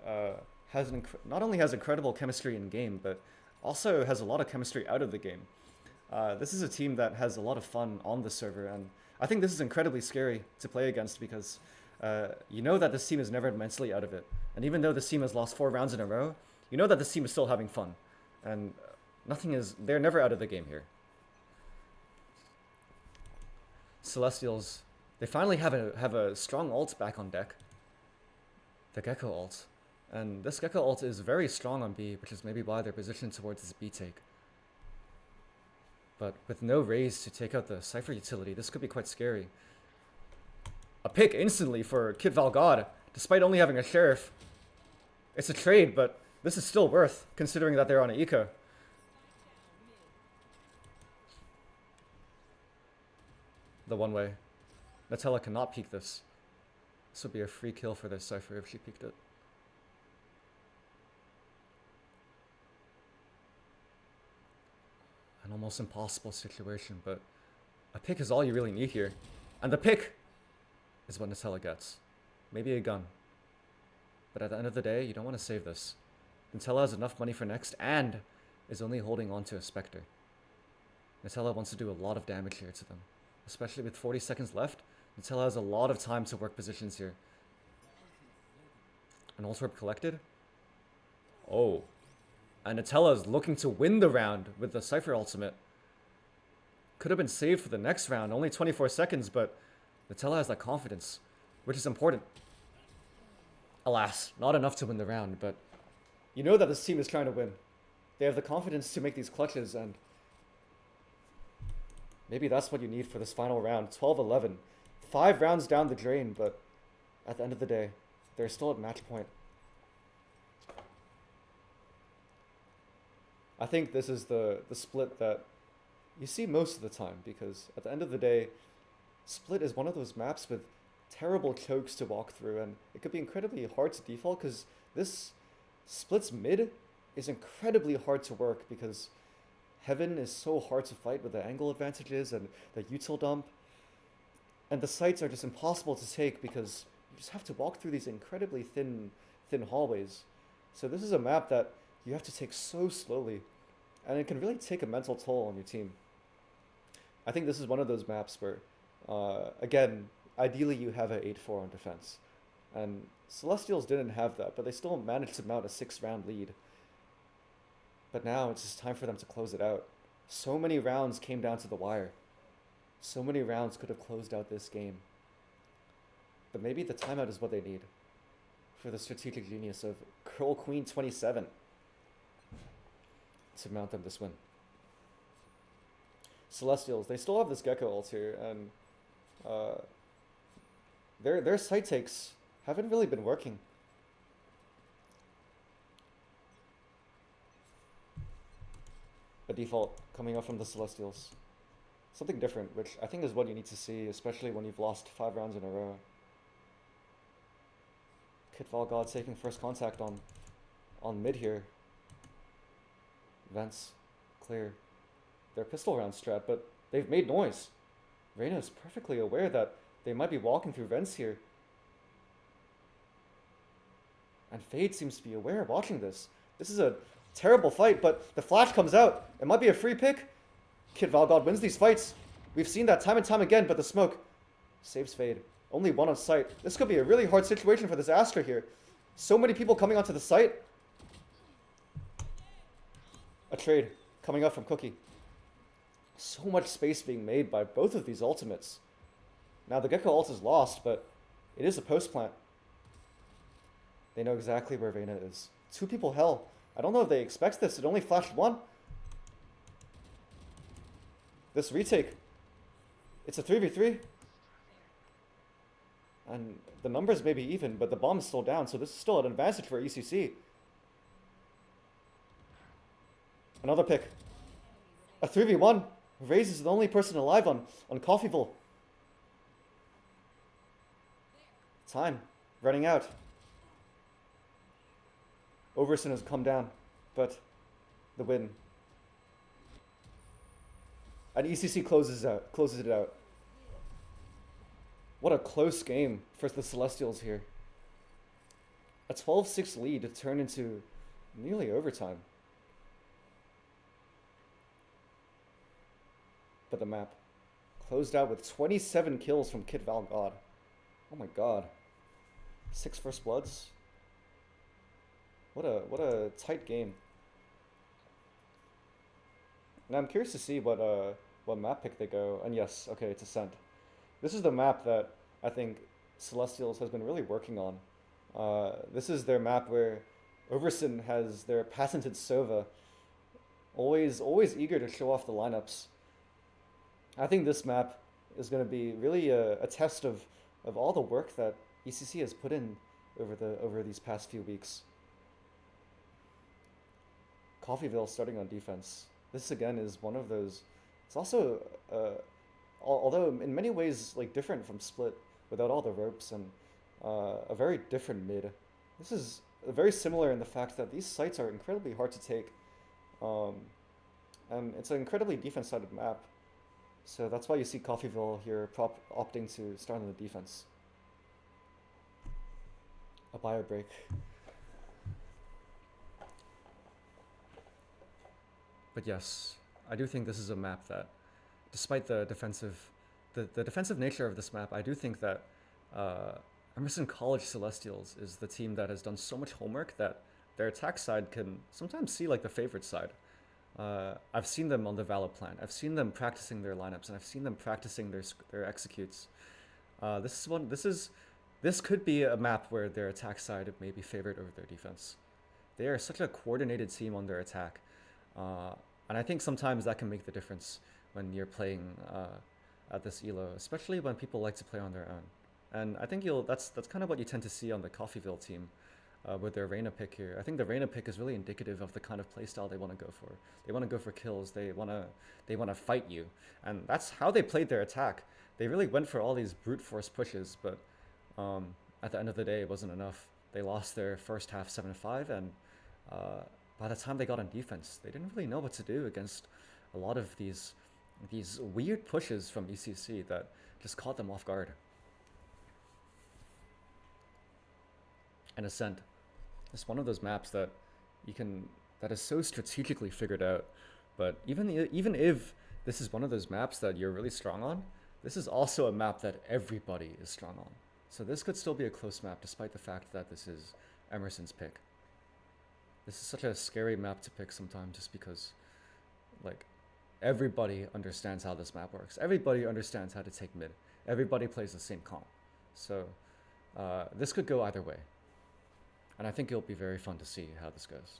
not only has incredible chemistry in game, but also has a lot of chemistry out of the game. This is a team that has a lot of fun on the server, and I think this is incredibly scary to play against because you know that this team is never mentally out of it. And even though this team has lost 4 rounds in a row, you know that this team is still having fun. And they're never out of the game here. Celestials, they finally have a strong ult back on deck. The Gecko ult. And this Gecko ult is very strong on B, which is maybe why they're positioned towards this B take. But with no raise to take out the Cypher utility, this could be quite scary. A pick instantly for Kid Valgod, despite only having a Sheriff. It's a trade, but this is still worth, considering that they're on an eco. The one way. Nutella cannot peek this. This would be a free kill for this Cypher if she peeked it. An almost impossible situation, but a pick is all you really need here. And the pick is what Nutella gets. Maybe a gun. But at the end of the day, you don't want to save this. Nutella has enough money for next and is only holding on to a Spectre. Nutella wants to do a lot of damage here to them. Especially with 40 seconds left, Nutella has a lot of time to work positions here. An ult orb collected? Oh. And Nutella is looking to win the round with the Cypher ultimate. Could have been saved for the next round, only 24 seconds, but Nutella has that confidence, which is important. Alas, not enough to win the round, but you know that this team is trying to win. They have the confidence to make these clutches, and maybe that's what you need for this final round. 12-11. 5 rounds down the drain, but at the end of the day, they're still at match point. I think this is the split that you see most of the time, because at the end of the day, split is one of those maps with terrible chokes to walk through, and it could be incredibly hard to default because this split's mid is incredibly hard to work because Heaven is so hard to fight with the angle advantages and the util dump, and the sites are just impossible to take because you just have to walk through these incredibly thin hallways. So this is a map that you have to take so slowly, and it can really take a mental toll on your team. I think this is one of those maps where, again, ideally you have an 8-4 on defense. And Celestials didn't have that, but they still managed to mount a 6-round lead. But now it's just time for them to close it out. So many rounds came down to the wire. So many rounds could have closed out this game. But maybe the timeout is what they need for the strategic genius of Curl Queen 27 to mount them this win. Celestials, they still have this Gecko ult here, and their site takes haven't really been working. A default coming up from the Celestials. Something different, which I think is what you need to see, especially when you've lost 5 rounds in a row. Kid Valgod taking first contact on mid here. Vents, clear. They're pistol round strat, but they've made noise. Reyna is perfectly aware that they might be walking through vents here. And Fade seems to be aware of watching this. This is a terrible fight, but the flash comes out. It might be a free pick. Kid Valgod wins these fights. We've seen that time and time again, but the smoke saves Fade. Only one on site. This could be a really hard situation for this Astra here. So many people coming onto the site. A trade coming up from Cookie. So much space being made by both of these ultimates. Now the Gecko ult is lost, but it is a post plant. They know exactly where Vayne is. 2 people hell. I don't know if they expect this. It only flashed 1. This retake. It's a 3v3. And the numbers may be even, but the bomb is still down, so this is still an advantage for ECC. Another pick. A 3v1. Raze is the only person alive on Coffeyville. Time. Running out. Overson has come down, but the win. And ECC closes it out. What a close game for the Celestials here. A 12-6 lead to turn into nearly overtime. but the map closed out with 27 kills from Kid Val God. Oh my god. 6 first bloods. What a tight game. And I'm curious to see what map pick they go. And yes, okay, it's Ascent. This is the map that I think Celestials has been really working on. This is their map where Overson has their patented Sova, always eager to show off the lineups. I think this map is going to be really a test of all the work that ECC has put in over these past few weeks. Coffeyville starting on defense. This again is one of those. It's also, although in many ways like different from Split, without all the ropes and a very different mid. This is very similar in the fact that these sites are incredibly hard to take, um, and it's an incredibly defense-sided map. So that's why you see Coffeyville here opting to start on the defense. A bio break. But yes, I do think this is a map that, despite the defensive nature of this map, I do think that Emerson College Celestials is the team that has done so much homework that their attack side can sometimes see like the favorite side. I've seen them on the Valor plan. I've seen them practicing their lineups, and I've seen them practicing their executes. This could be a map where their attack side may be favored over their defense. They are such a coordinated team on their attack, and I think sometimes that can make the difference when you're playing at this elo, especially when people like to play on their own. And I think that's kind of what you tend to see on the Coffeyville team. With their Reyna pick here. I think the Reyna pick is really indicative of the kind of playstyle they want to go for. They want to go for kills. They want to fight you, and that's how they played their attack. They really went for all these brute force pushes, but at the end of the day, it wasn't enough. They lost their first half 7-5, and by the time they got on defense, they didn't really know what to do against a lot of these weird pushes from ECC that just caught them off guard. And Ascent. It's one of those maps that that is so strategically figured out. But even if this is one of those maps that you're really strong on, this is also a map that everybody is strong on. So this could still be a close map despite the fact that this is Emerson's pick. This is such a scary map to pick sometimes just because like everybody understands how this map works. Everybody understands how to take mid. Everybody plays the same comp. So this could go either way. And I think it'll be very fun to see how this goes.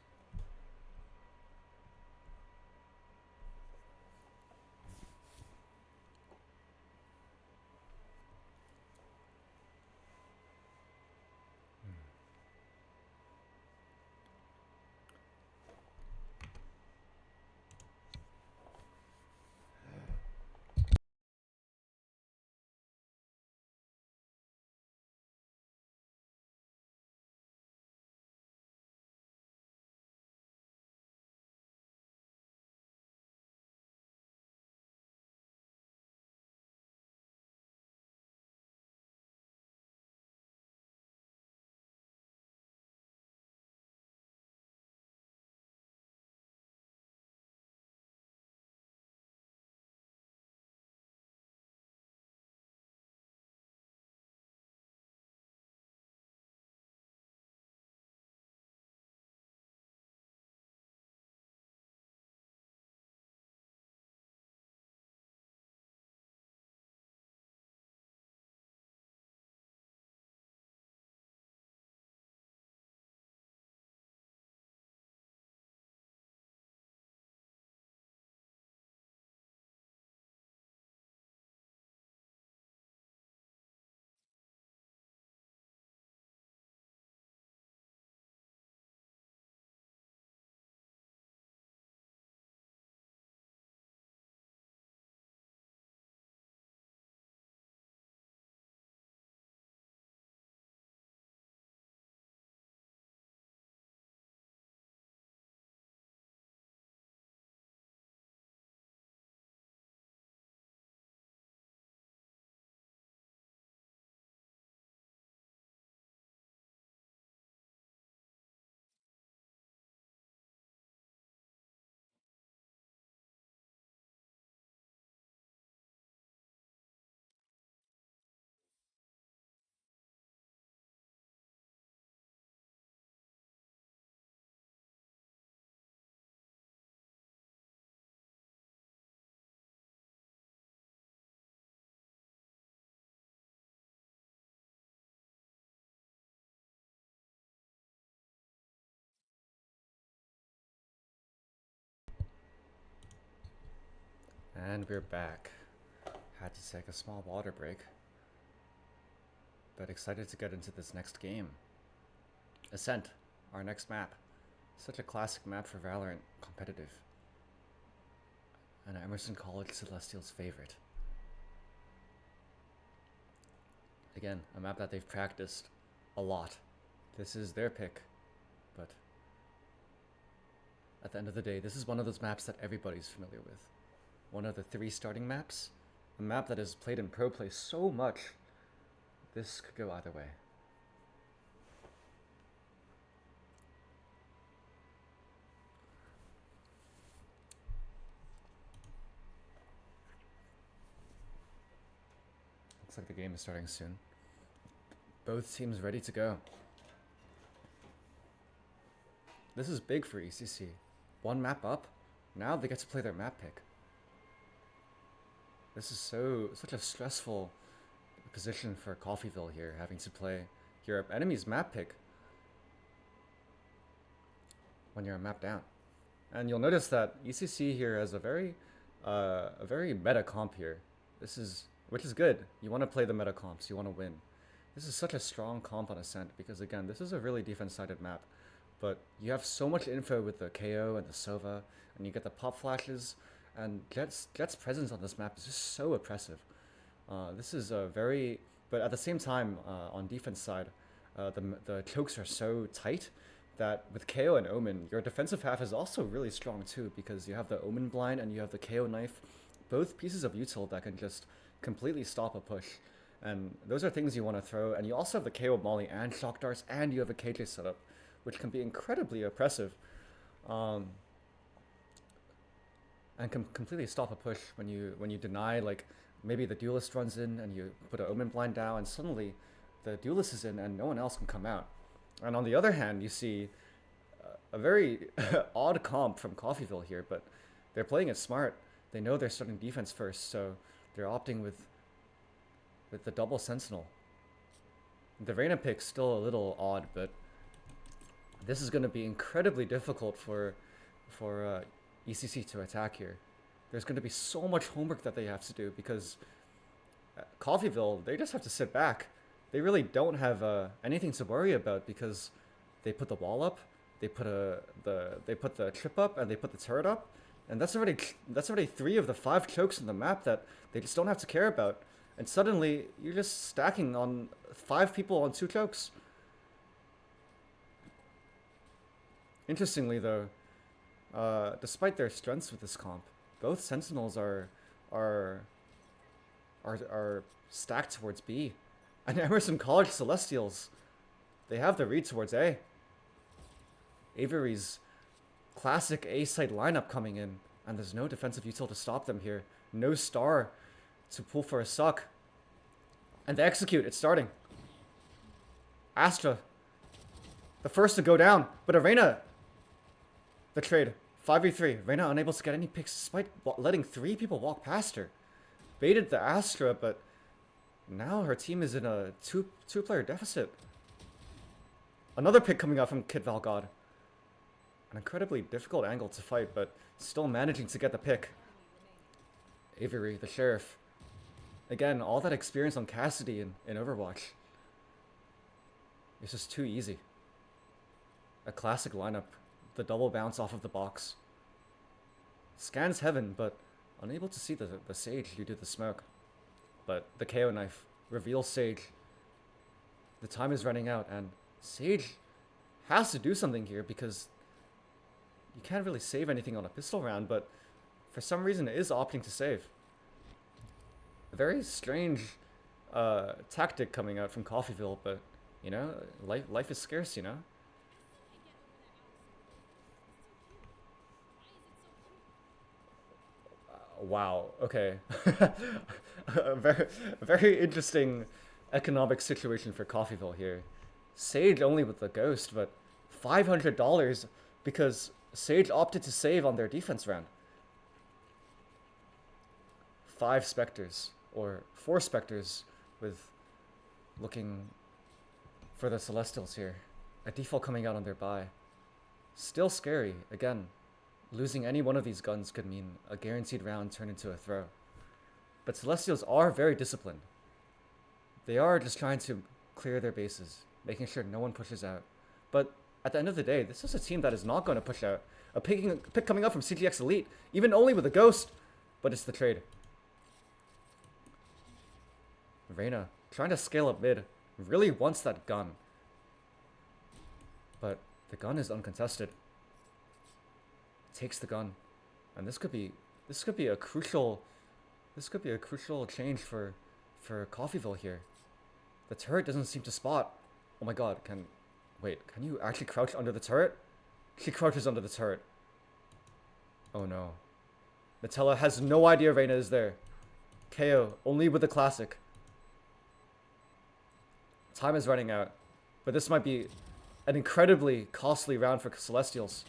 And we're back. Had to take a small water break, but excited to get into this next game. Ascent, our next map. Such a classic map for Valorant competitive. And Emerson College Celestial's favorite. Again, a map that they've practiced a lot. This is their pick, but at the end of the day, this is one of those maps that everybody's familiar with. One of the 3 starting maps, a map that is played in pro play so much, this could go either way. Looks like the game is starting soon. Both teams ready to go. This is big for ECC. 1 map up, now they get to play their map pick. This is such a stressful position for Coffeyville here, having to play your enemy's map pick when you're a map down. And you'll notice that ECC here has a very meta comp here. Which is good. You want to play the meta comps, you want to win. This is such a strong comp on Ascent because again, this is a really defense-sided map. But you have so much info with the KO and the Sova, and you get the pop flashes, and Jet's presence on this map is just so oppressive. This is a very, but at the same time, on defense side, the chokes are so tight that with KO and Omen, your defensive half is also really strong too, because you have the Omen blind and you have the KO knife, both pieces of util that can just completely stop a push. And those are things you want to throw, and you also have the KO molly and shock darts, and you have a KJ setup, which can be incredibly oppressive. And can completely stop a push when you deny, like, maybe the duelist runs in and you put an Omen blind down and suddenly the duelist is in and no one else can come out. And on the other hand, you see a very odd comp from Coffeyville here, but they're playing it smart. They know they're starting defense first, so they're opting with the double sentinel. The Reyna pick's still a little odd, but this is going to be incredibly difficult for ECC to attack here. There's going to be so much homework that they have to do because Coffeyville, they just have to sit back. They really don't have anything to worry about because they put the wall up, they put the trip up, and they put the turret up, and that's already 3 of the 5 chokes in the map that they just don't have to care about. And suddenly you're just stacking on 5 people on 2 chokes. Interestingly though, despite their strengths with this comp, both Sentinels are stacked towards B. And Emerson College Celestials, they have the read towards A. Avery's classic A site lineup coming in, and there's no defensive util to stop them here. No star to pull for a suck. And they execute, it's starting. Astra, the first to go down, but Arena, the trade. 5v3. Reyna unable to get any picks despite letting 3 people walk past her. Baited the Astra, but now her team is in a two-player deficit. Another pick coming out from Kid Valgod. An incredibly difficult angle to fight, but still managing to get the pick. Avery, the Sheriff. Again, all that experience on Cassidy in Overwatch. It's just too easy. A classic lineup. The double bounce off of the box. Scans heaven, but unable to see the Sage due to the smoke. But the KO knife reveals Sage. The time is running out, and Sage has to do something here because you can't really save anything on a pistol round, but for some reason it is opting to save. A very strange tactic coming out from Coffeyville, but you know, life is scarce, you know? Wow, okay. a very interesting economic situation for Coffeyville here. Sage only with the ghost, but $500 because Sage opted to save on their defense round. 5 Spectres, or 4 Spectres with looking for the Celestials here. A default coming out on their buy. Still scary, again. Losing any one of these guns could mean a guaranteed round turned into a throw. But Celestials are very disciplined. They are just trying to clear their bases, making sure no one pushes out. But at the end of the day, this is a team that is not going to push out. A pick coming up from CGX Elite, even only with a Ghost, but it's the trade. Reyna, trying to scale up mid, really wants that gun. But the gun is uncontested. Takes the gun, and this could be a crucial change for Coffeyville here. The turret doesn't seem to spot. Oh my god, can you actually crouch under the turret? She crouches under the turret. Oh no. Nutella has no idea Reyna is there. KO, only with the classic. Time is running out, but this might be an incredibly costly round for Celestials.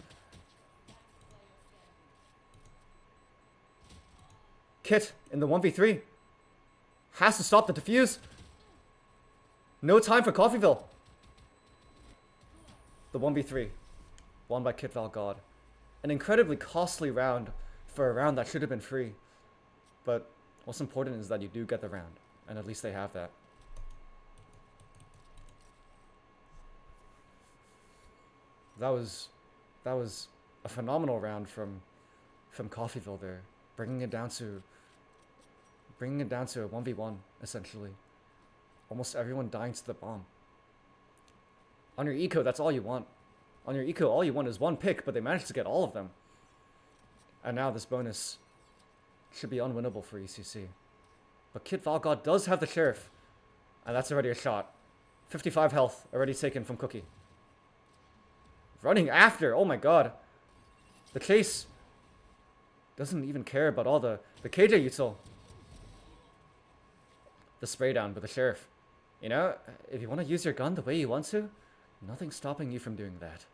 Kit in the 1v3 has to stop the defuse. No time for Coffeyville. The 1v3 won by Kit Valgod. An incredibly costly round for a round that should have been free. But what's important is that you do get the round, and at least they have that. That was a phenomenal round from Coffeyville there, bringing it down to a 1v1 essentially. Almost everyone dying to the bomb. On your eco, that's all you want. On your eco, all you want is one pick, but they managed to get all of them. And now this bonus should be unwinnable for ECC. But Kit Valgod does have the Sheriff, and that's already a shot. 55 health already taken from Cookie. Running after, oh my god. The chase doesn't even care about all the KJ util. The spray down with the Sheriff. You know, if you want to use your gun the way you want to, nothing's stopping you from doing that.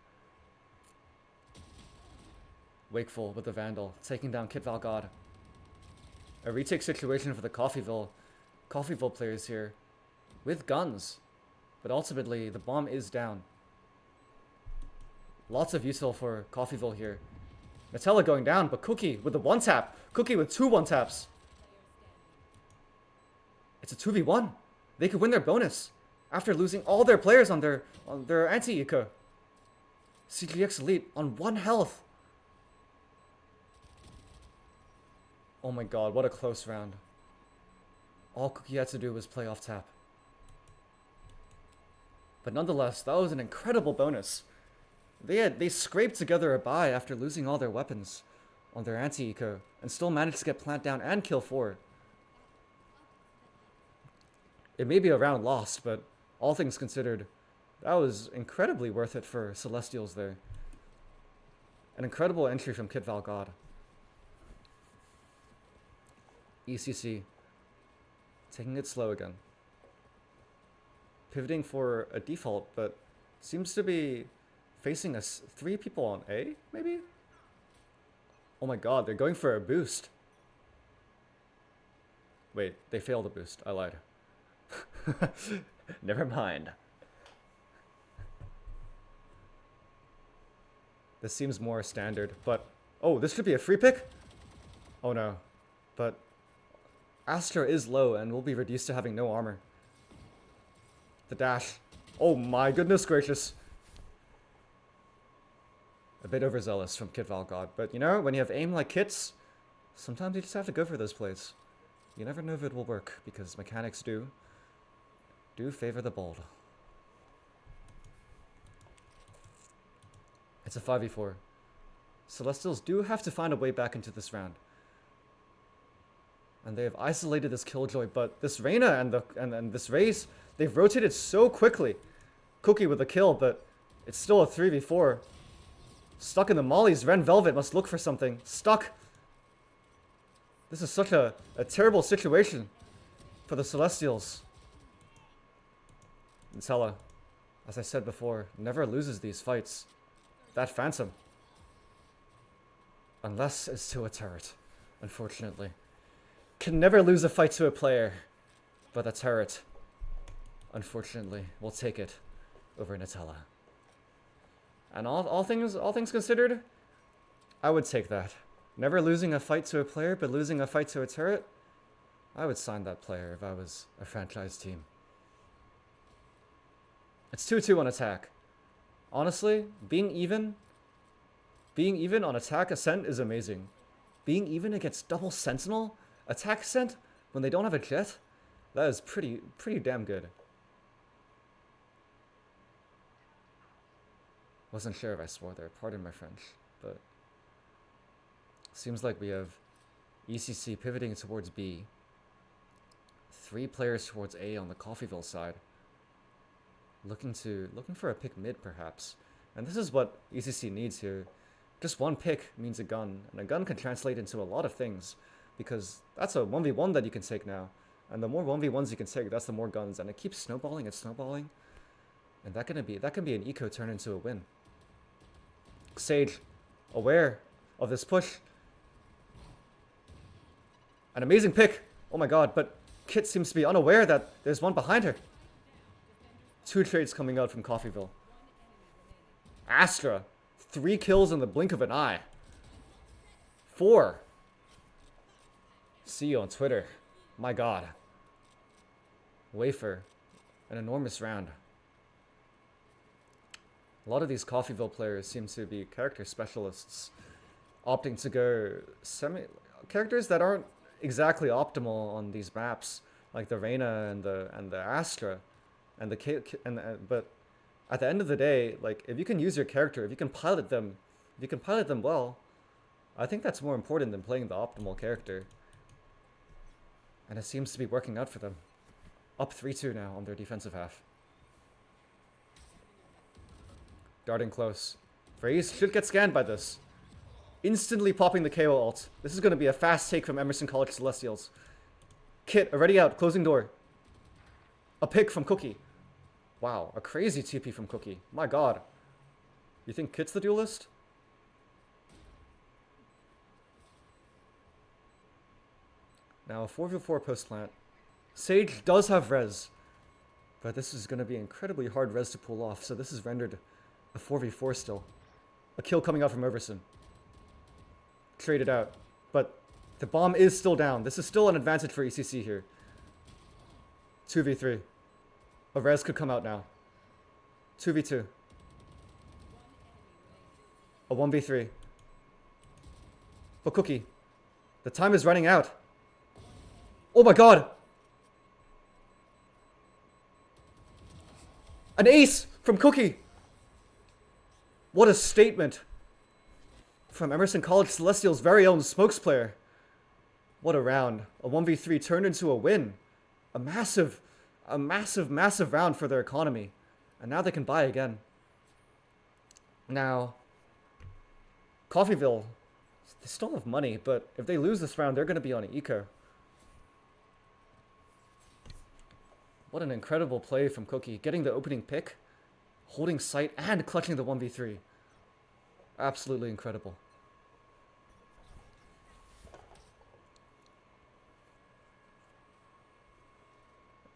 Wakeful with the Vandal, taking down Kit Valgod. A retake situation for the Coffeyville players here, with guns, but ultimately the bomb is down. Lots of util for Coffeyville here. Nutella going down, but Cookie with the one tap. Cookie with 2 1-taps. It's a 2v1. They could win their bonus after losing all their players on their anti-eco. CGX Elite on 1 health. Oh my god, what a close round. All Cookie had to do was play off tap. But nonetheless, that was an incredible bonus. They scraped together a bye after losing all their weapons on their anti-eco and still managed to get plant down and kill 4. It may be a round lost, but all things considered, that was incredibly worth it for Celestials there. An incredible entry from Kit Valgod. ECC, taking it slow again. Pivoting for a default, but seems to be facing us 3 people on A, maybe? Oh my god, they're going for a boost. Wait, they failed a boost. I lied. Never mind. This seems more standard, but... Oh, this should be a free pick? Oh no. But Astra is low and will be reduced to having no armor. The dash. Oh my goodness gracious. A bit overzealous from Kit Valgod, but you know, when you have aim like Kit's, sometimes you just have to go for those plays. You never know if it will work, because mechanics do favor the bold. It's a 5v4. Celestials do have to find a way back into this round. And they have isolated this Killjoy, but this Reyna and this Raze, they've rotated so quickly. Cookie with a kill, but it's still a 3v4. Stuck in the mollies, Ren Velvet must look for something. Stuck. This is such a terrible situation for the Celestials. Nutella, as I said before, never loses these fights. That Phantom. Unless it's to a turret, unfortunately. Can never lose a fight to a player. But the turret, unfortunately, will take it over Nutella. And all things considered, I would take that. Never losing a fight to a player, but losing a fight to a turret? I would sign that player if I was a franchise team. It's 2-2 on attack. Honestly, being even on attack ascent is amazing. Being even against double sentinel attack ascent when they don't have a jet, that is pretty damn good. Wasn't sure if I swore there, pardon my French, but seems like we have ECC pivoting towards B. 3 players towards A on the Coffeyville side. Looking for a pick mid perhaps. And this is what ECC needs here. Just one pick means a gun, and a gun can translate into a lot of things, because that's a 1v1 that you can take now. And the more 1v1s you can take, that's the more guns, and it keeps snowballing and snowballing. And that can be an eco turn into a win. Sage, aware of this push. An amazing pick. Oh my god, but Kit seems to be unaware that there's one behind her. 2 trades coming out from Coffeyville. Astra, 3 kills in the blink of an eye. 4. See you on Twitter. My god. Wafer, an enormous round. A lot of these Coffeyville players seem to be character specialists, opting to go characters that aren't exactly optimal on these maps, like the Reyna and the Astra, and but at the end of the day, like if you can use your character, if you can pilot them well, I think that's more important than playing the optimal character. And it seems to be working out for them. Up 3-2 now on their defensive half. Darting close. Phrase should get scanned by this. Instantly popping the KO ult. This is going to be a fast take from Emerson College Celestials. Kit already out, closing door. A pick from Cookie. Wow, a crazy TP from Cookie. My god. You think Kit's the duelist? Now a 4v4 post plant. Sage does have res, but this is going to be incredibly hard res to pull off, so this is rendered a 4v4 still. A kill coming out from Everson. Traded out, but the bomb is still down. This is still an advantage for ECC here. 2v3. A res could come out now. 2v2. A 1v3. But Cookie, the time is running out. Oh my god! An ace from Cookie! What a statement from Emerson College Celestial's very own smokes player. What a round. A 1v3 turned into a win. A massive round for their economy. And now they can buy again. Now, Coffeyville, they still have money, but if they lose this round, they're going to be on an eco. What an incredible play from Cookie. Getting the opening pick, holding sight, and clutching the 1v3. Absolutely incredible.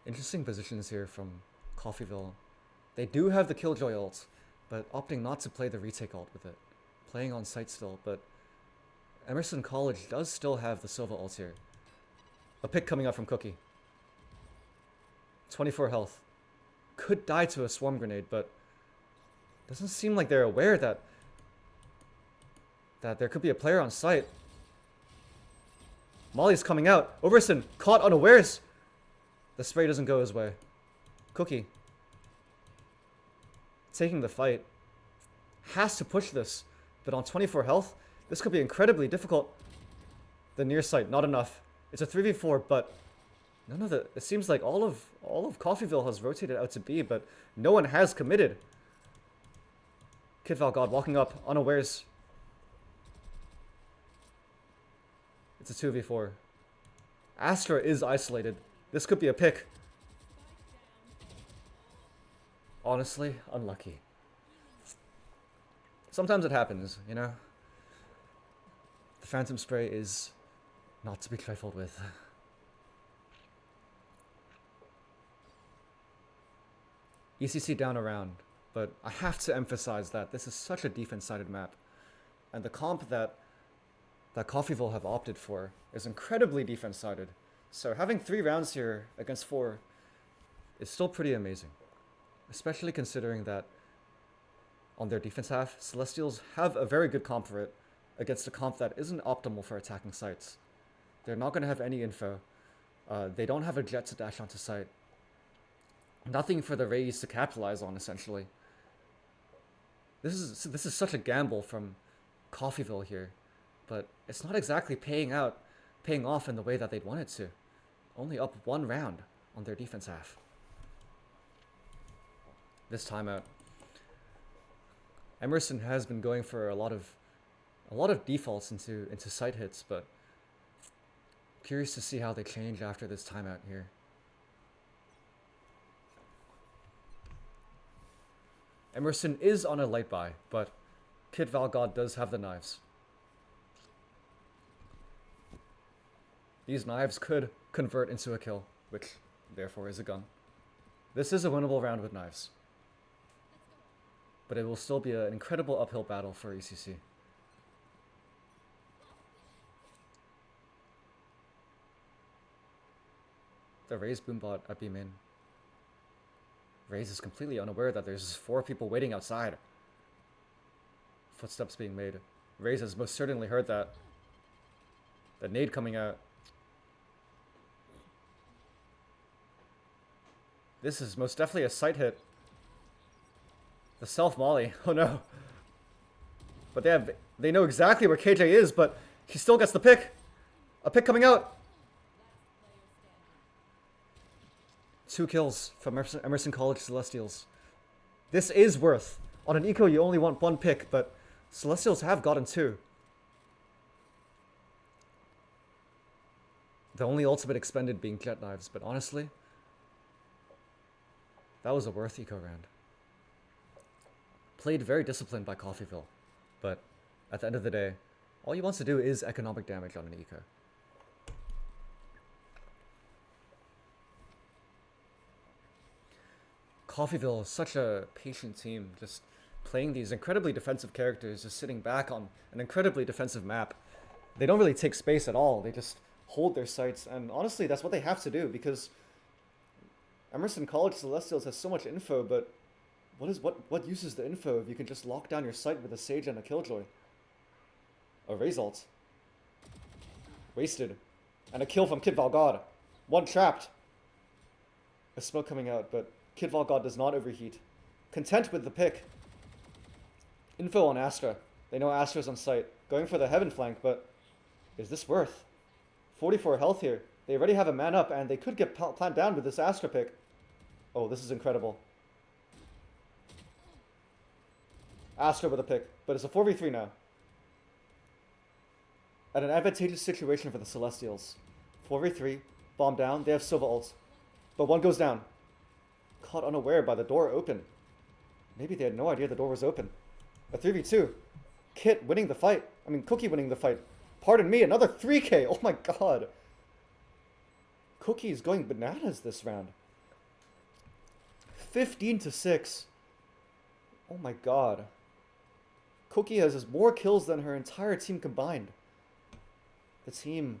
Interesting positions here from Coffeyville. They do have the Killjoy ult, but opting not to play the retake ult with it. Playing on site still, but Emerson College does still have the Silva ult here. A pick coming up from Cookie. 24 health. Could die to a swarm grenade, but doesn't seem like they're aware that there could be a player on site. Molly's coming out. Overson caught unawares. The spray doesn't go his way. Cookie taking the fight. Has to push this, but on 24 health, this could be incredibly difficult. The near sight, not enough. It's a 3v4, but none of the. It seems like all of Coffeyville has rotated out to B, but no one has committed. Kid Valgod walking up, unawares. It's a 2v4. Astra is isolated. This could be a pick. Honestly, unlucky. Sometimes it happens, you know? The Phantom Spray is not to be trifled with. ECC down a round, but I have to emphasize that this is such a defense-sided map. And the comp that Coffeyville have opted for is incredibly defense-sided. So having 3 rounds here against 4 is still pretty amazing. Especially considering that on their defense half, Celestials have a very good comp for it against a comp that isn't optimal for attacking sites. They're not going to have any info. They don't have a jet to dash onto site. Nothing for the Rays to capitalize on, essentially. This is such a gamble from Coffeyville here, but it's not exactly paying off in the way that they'd want it to. Only up 1 round on their defense half. This timeout. Emerson has been going for a lot of defaults into site hits, but curious to see how they change after this timeout here. Emerson is on a light buy, but Kid Valgod does have the knives. These knives could convert into a kill, which therefore is a gun. This is a winnable round with knives, but it will still be an incredible uphill battle for ECC. The Raze boombot at B main. Raze is completely unaware that there's 4 people waiting outside. Footsteps being made. Raze has most certainly heard that. The nade coming out. This is most definitely a sight hit. The self molly. Oh no. But they know exactly where KJ is, but he still gets the pick. A pick coming out. 2 kills from Emerson College Celestials. This is worth. On an eco, you only want 1 pick, but Celestials have gotten 2. The only ultimate expended being jet knives, but honestly, that was a worth eco round. Played very disciplined by Coffeyville, but at the end of the day, all he wants to do is economic damage on an eco. Coffeyville is such a patient team, just playing these incredibly defensive characters, just sitting back on an incredibly defensive map. They don't really take space at all, they just hold their sights, and honestly that's what they have to do, because Emerson College Celestials has so much info, but what use is the info if you can just lock down your sight with a Sage and a Killjoy? A Raze ult. Wasted. And a kill from Kid Valgod. 1 trapped. A smoke coming out, but Kid Valgod does not overheat. Content with the pick. Info on Astra. They know Astra's on site. Going for the heaven flank, but is this worth? 44 health here. They already have a man up, and they could get plant down with this Astra pick. Oh, this is incredible. Astra with a pick, but it's a 4v3 now. At an advantageous situation for the Celestials. 4v3, bomb down, they have Silva ult. But 1 goes down. Caught unaware by the door open. Maybe they had no idea the door was open. A 3v2. Kit winning the fight. Cookie winning the fight. Pardon me, another 3k. Oh my god. Cookie's going bananas this round. 15-6. Oh my god. Cookie has more kills than her entire team combined. The team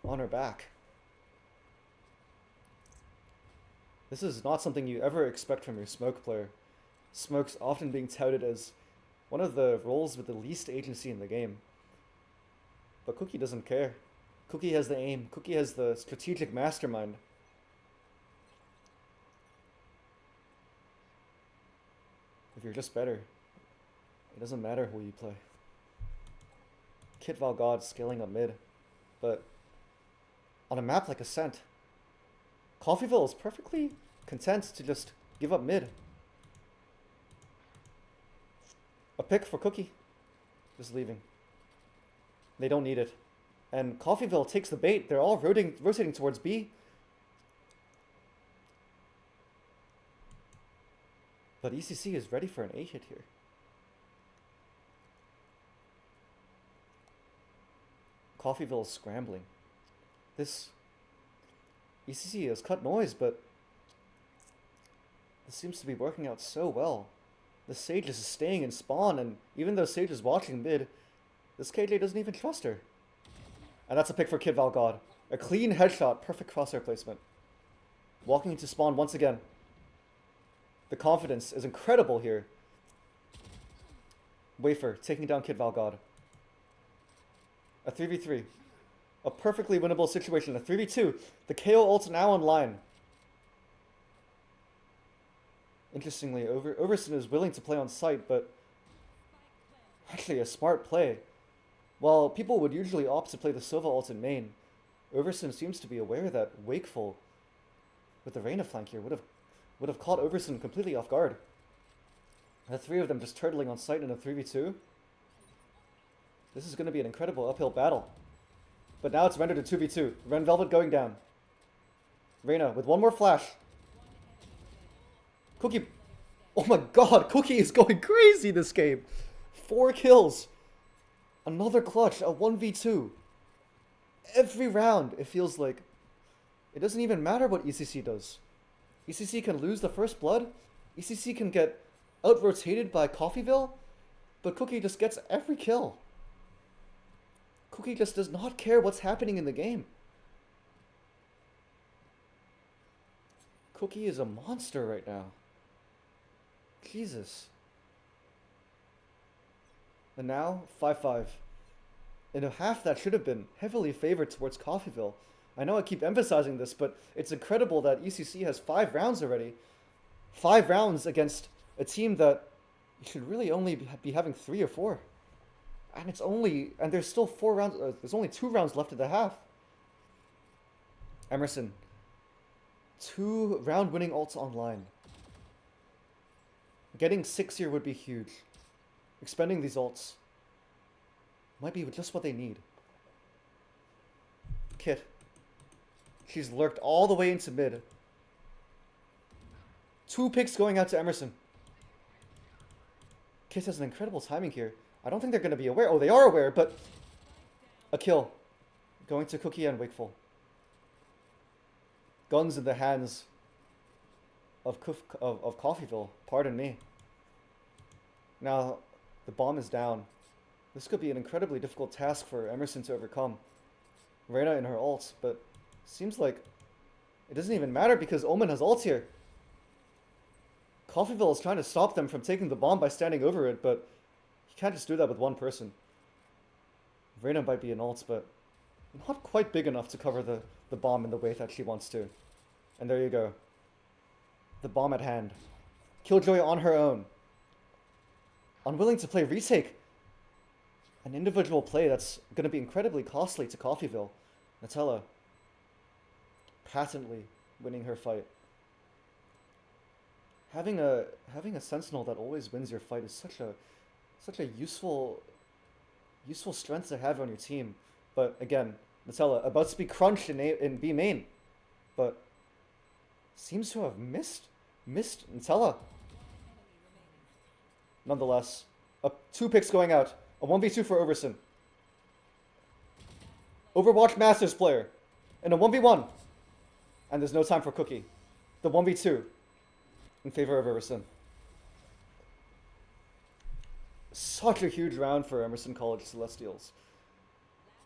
on her back. This is not something you ever expect from your Smoke player. Smoke's often being touted as one of the roles with the least agency in the game. But Cookie doesn't care. Cookie has the aim. Cookie has the strategic mastermind. If you're just better, it doesn't matter who you play. Kit Valgod scaling up mid, but on a map like Ascent, Coffeyville is perfectly content to just give up mid. A pick for Cookie. Just leaving. They don't need it. And Coffeyville takes the bait. They're all rotating towards B. But ECC is ready for an A hit here. Coffeyville is scrambling. This ECC has cut noise, but this seems to be working out so well. The Sage is staying in spawn, and even though Sage is watching mid, This KJ doesn't even trust her. And that's a pick for Kid Valgod. A clean headshot, perfect crosshair placement. Walking into spawn once again. The confidence is incredible here. Wafer taking down Kid Valgod. A 3v3. A perfectly winnable situation. A 3v2. The KO ult's now online. Interestingly, Overson is willing to play on site, but actually a smart play. While people would usually opt to play the Sova ult in main, Overson seems to be aware that Wakeful, with the Reyna flank here, would have caught Overson completely off guard. The three of them just turtling on site in a 3v2. This is going to be an incredible uphill battle. But now it's rendered to 2v2. Ren Velvet going down. Reyna with one more flash. Cookie. Oh my god, Cookie is going crazy this game. 4 kills. Another clutch, a 1v2. Every round, it feels like it doesn't even matter what ECC does. ECC can lose the first blood. ECC can get out-rotated by Coffeyville. But Cookie just gets every kill. Cookie just does not care what's happening in the game. Cookie is a monster right now. Jesus. And now, 5-5. In a half that should have been heavily favored towards Coffeyville. I know I keep emphasizing this, but it's incredible that ECC has 5 rounds already. 5 rounds against a team that should really only be having 3 or 4. And there's still 4 rounds, there's only 2 rounds left of the half. Emerson. 2 round winning ults online. Getting 6 here would be huge. Expending these ults might be just what they need. Kit. She's lurked all the way into mid. 2 picks going out to Emerson. Kit has an incredible timing here. I don't think they're going to be aware. Oh, they are aware, but a kill. Going to Cookie and Wakeful. Guns in the hands of Coffeyville. Pardon me. Now, the bomb is down. This could be an incredibly difficult task for Emerson to overcome. Reyna in her ult, but seems like it doesn't even matter because Omen has ult here. Coffeyville is trying to stop them from taking the bomb by standing over it, but you can't just do that with one person. Reyna might be an ult, but not quite big enough to cover the bomb in the way that she wants to. And there you go. The bomb at hand. Killjoy on her own. Unwilling to play retake. An individual play that's going to be incredibly costly to Coffeyville. Nutella patently winning her fight. Having a sentinel that always wins your fight is such a useful strength to have on your team. But again, Nutella about to be crunched in B main, but seems to have missed Nutella. Nonetheless, 2 picks going out. A 1v2 for Overson. Overwatch Masters player. And a 1v1. And there's no time for Cookie. The 1v2 in favor of Overson. Such a huge round for Emerson College Celestials.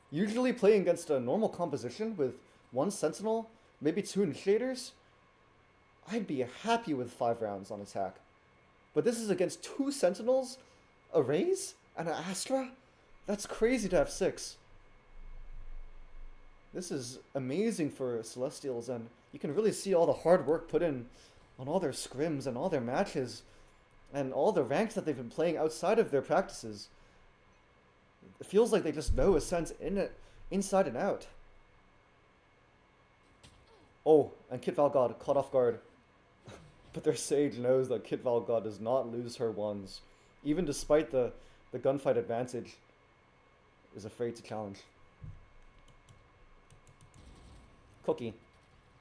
Usually playing against a normal composition with 1 Sentinel, maybe 2 Initiators, I'd be happy with 5 rounds on attack. But this is against 2 Sentinels, a Raze, and an Astra? That's crazy to have 6. This is amazing for Celestials, and you can really see all the hard work put in on all their scrims and all their matches and all the ranks that they've been playing outside of their practices. It feels like they just know Ascent inside and out. Oh, and Kit Valgod caught off guard. But their Sage knows that Kit Valgod does not lose her ones. Even despite the gunfight advantage, is afraid to challenge. Cookie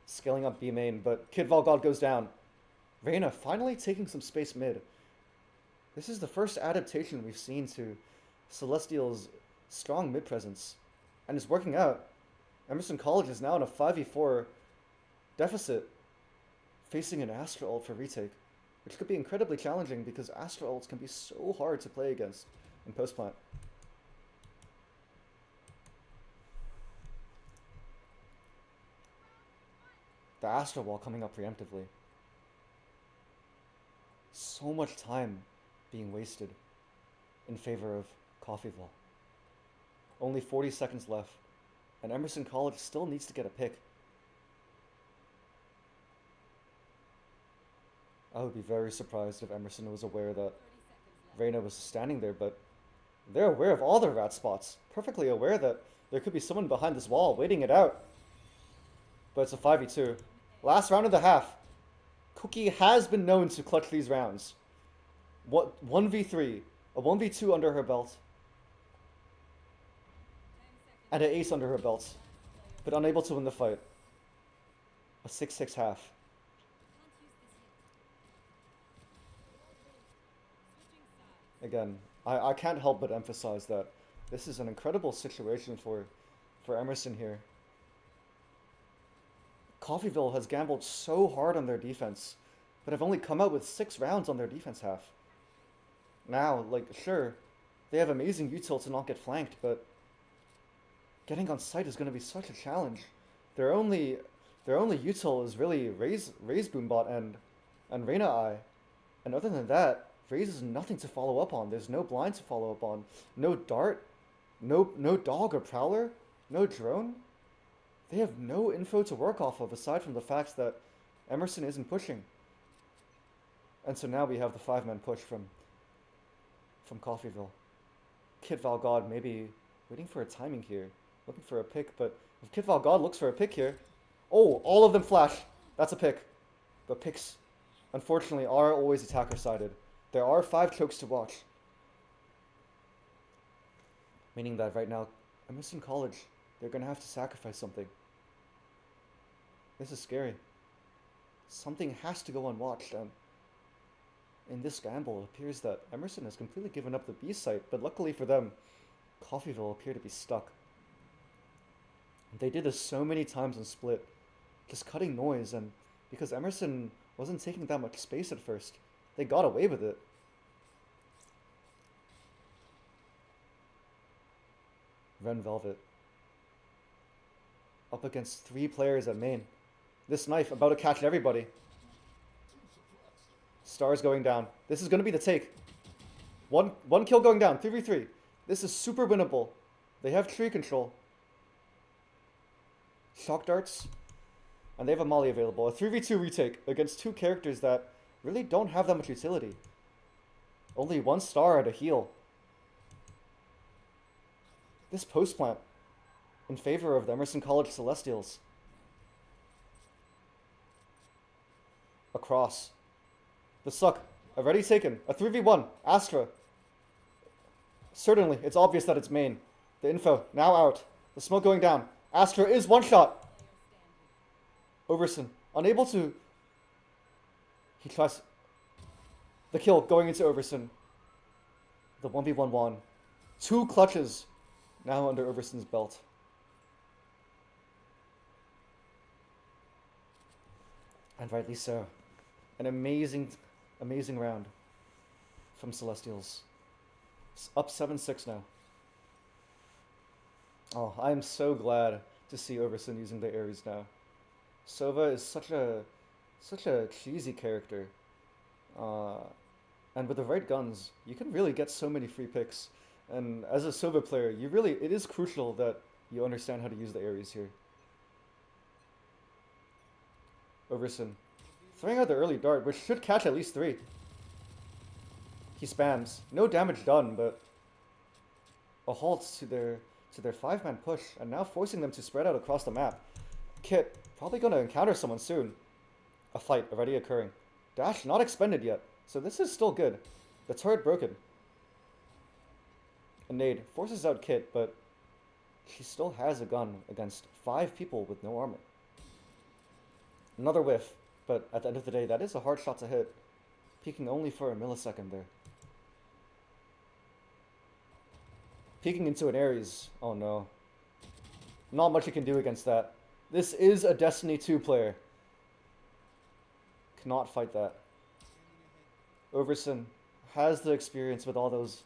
scaling up B main, but Kid Valgod goes down. Reyna finally taking some space mid. This is the first adaptation we've seen to Celestial's strong mid presence, and it's working out. Emerson College is now in a 5v4 deficit, facing an Astra ult for retake, which could be incredibly challenging because Astra ults can be so hard to play against in post plant. The Astro Wall coming up preemptively. So much time being wasted in favor of Coffeyville. Only 40 seconds left, and Emerson College still needs to get a pick. I would be very surprised if Emerson was aware that Reyna was standing there, but they're aware of all their rat spots. Perfectly aware that there could be someone behind this wall waiting it out. But it's a 5v2. Last round of the half. Cookie has been known to clutch these rounds. What 1v3, a 1v2 under her belt, and an ace under her belt, but unable to win the fight. A 6-6 half. Again, I can't help but emphasize that this is an incredible situation for Emerson here. Coffeyville has gambled so hard on their defense, but have only come out with 6 rounds on their defense half. Now, like, sure, they have amazing util to not get flanked, but getting on site is going to be such a challenge. Their only util is really Raze Boombot and Reyna Eye, and other than that, Raze is nothing to follow up on. There's no blind to follow up on, no dart, no dog or prowler, no drone. They have no info to work off of aside from the fact that Emerson isn't pushing. And so now we have the 5-man push from Coffeyville. Kid Valgod maybe waiting for a timing here, looking for a pick, but if Kid Valgod looks for a pick here, oh, all of them flash. That's a pick. But picks, unfortunately, are always attacker-sided. There are 5 chokes to watch. Meaning that right now, Emerson College, they're going to have to sacrifice something. This is scary. Something has to go unwatched, and in this gamble, it appears that Emerson has completely given up the B site, but luckily for them, Coffeyville appear to be stuck. They did this so many times in Split, just cutting noise, and because Emerson wasn't taking that much space at first, they got away with it. Ren Velvet. Up against 3 players at main. This knife about to catch everybody. Stars going down. This is going to be the take. One kill going down. 3v3. This is super winnable. They have tree control. Shock darts. And they have a molly available. A 3v2 retake against 2 characters that really don't have that much utility. Only 1 star at a heal. This post plant in favor of the Emerson College Celestials. Across. The suck. Already taken. A 3v1. Astra. Certainly, it's obvious that it's main. The info, now out. The smoke going down. Astra is 1 shot. Overson, unable to... He tries... The kill going into Overson. The 1v1-1. 2 clutches now under Overson's belt. And rightly so. An amazing round from Celestials. It's up 7-6 now. Oh, I am so glad to see Overson using the Ares now. Sova is such a cheesy character. And with the right guns, you can really get so many free picks. And as a Sova player, it is crucial that you understand how to use the Ares here. Overson throwing out the early dart, which should catch at least 3. He spams. No damage done, but a halt to their 5-man push, and now forcing them to spread out across the map. Kit probably going to encounter someone soon. A fight already occurring. Dash not expended yet, so this is still good. The turret broken. A nade forces out Kit, but she still has a gun against 5 people with no armor. Another whiff, but at the end of the day, that is a hard shot to hit. Peeking only for a millisecond there. Peeking into an Ares. Oh no. Not much you can do against that. This is a Destiny 2 player. Cannot fight that. Overson has the experience with all those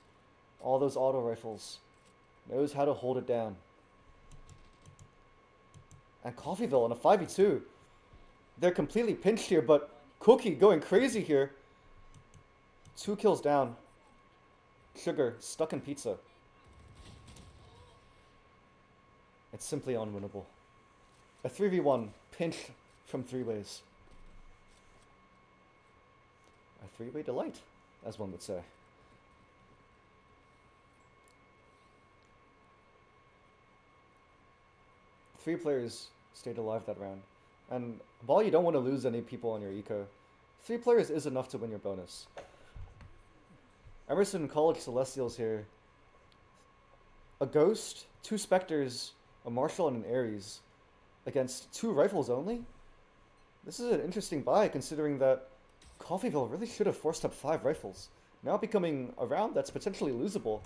auto rifles. Knows how to hold it down. And Coffeyville in a 5v2. They're completely pinched here, but Cookie going crazy here. 2 kills down. Sugar stuck in pizza. It's simply unwinnable. A 3v1 pinched from 3 ways. A 3-way delight, as one would say. Three players stayed alive that round. And while you don't want to lose any people on your eco, 3 players is enough to win your bonus. Emerson College Celestials here. A Ghost, 2 Spectres, a Marshal, and an Ares against 2 rifles only? This is an interesting buy considering that Coffeyville really should have forced up 5 rifles. Now becoming a round that's potentially losable.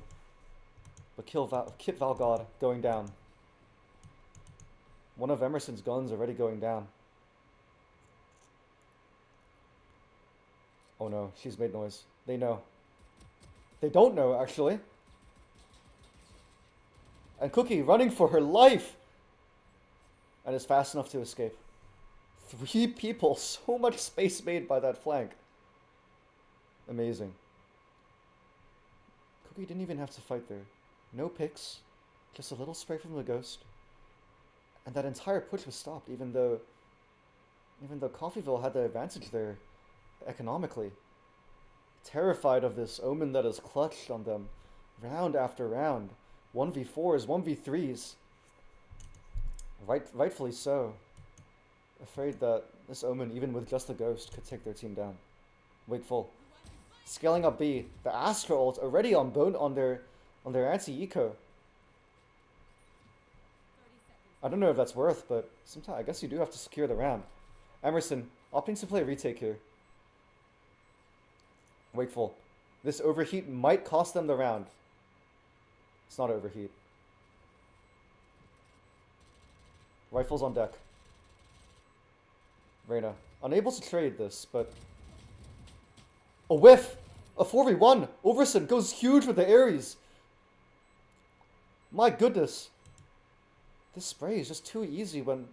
But Kit Valgod going down. One of Emerson's guns already going down. Oh no, she's made noise. They know. They don't know, actually. And Cookie running for her life! And is fast enough to escape. 3 people, so much space made by that flank. Amazing. Cookie didn't even have to fight there. No picks, just a little spray from the Ghost. And that entire push was stopped, even though Coffeyville had the advantage there economically. Terrified of this Omen that is clutched on them round after round. 1v4s, 1v3s. Rightfully so. Afraid that this Omen, even with just the Ghost, could take their team down. Wakeful. Scaling up B. The Astra ult already on their anti-eco. I don't know if that's worth, but sometimes I guess you do have to secure the round. Emerson opting to play retake here. Wakeful. This overheat might cost them the round. It's not overheat. Rifles on deck. Reyna. Unable to trade this, but... A whiff! A 4v1! Overson goes huge with the Ares! My goodness! This spray is just too easy when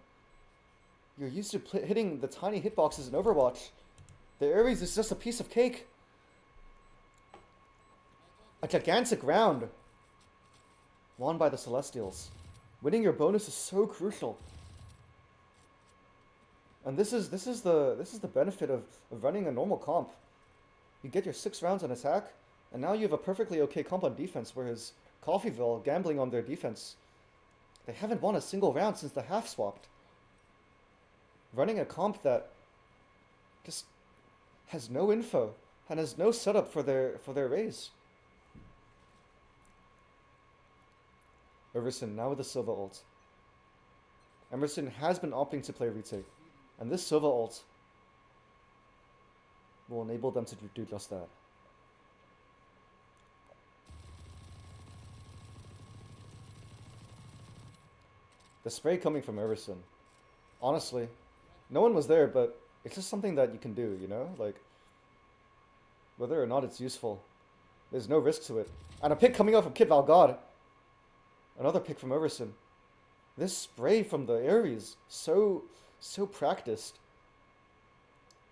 you're used to hitting the tiny hitboxes in Overwatch. The Ares is just a piece of cake. A gigantic round won by the Celestials. Winning your bonus is so crucial. And this is the benefit of running a normal comp. You get your 6 rounds on attack, and now you have a perfectly okay comp on defense, whereas Coffeyville, gambling on their defense, they haven't won a single round since the half swapped. Running a comp that just has no info and has no setup for their raise. Everson now with the Silva ult. Emerson has been opting to play retake, and this Silva ult will enable them to do just that. The spray coming from Everson. Honestly, no one was there, but it's just something that you can do, you know? Like, whether or not it's useful, there's no risk to it. And a pick coming up from Kit Valgod. Another pick from Everson. This spray from the Ares, so practiced.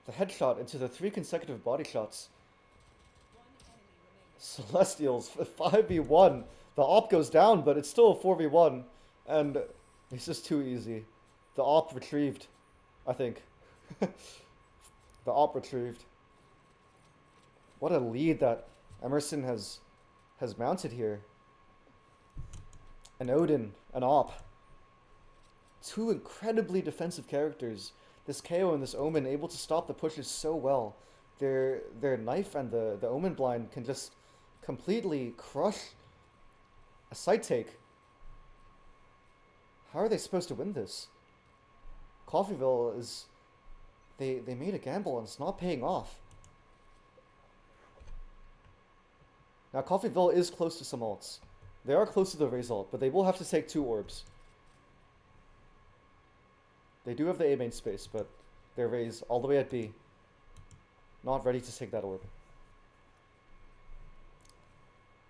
The headshot into the 3 consecutive body shots. Celestials, 5v1. The op goes down, but it's still a 4v1. And it's just too easy. The op retrieved, I think. The op retrieved. What a lead that Emerson has mounted here. An Odin, an op. 2 incredibly defensive characters. This KO and this Omen able to stop the pushes so well. Their knife and the Omen blind can just completely crush a side take. How are they supposed to win this? Coffeyville is... They made a gamble and it's not paying off. Now Coffeyville is close to some ults. They are close to the Raze ult, but they will have to take 2 orbs. They do have the A main space, but their Raze all the way at B. Not ready to take that orb.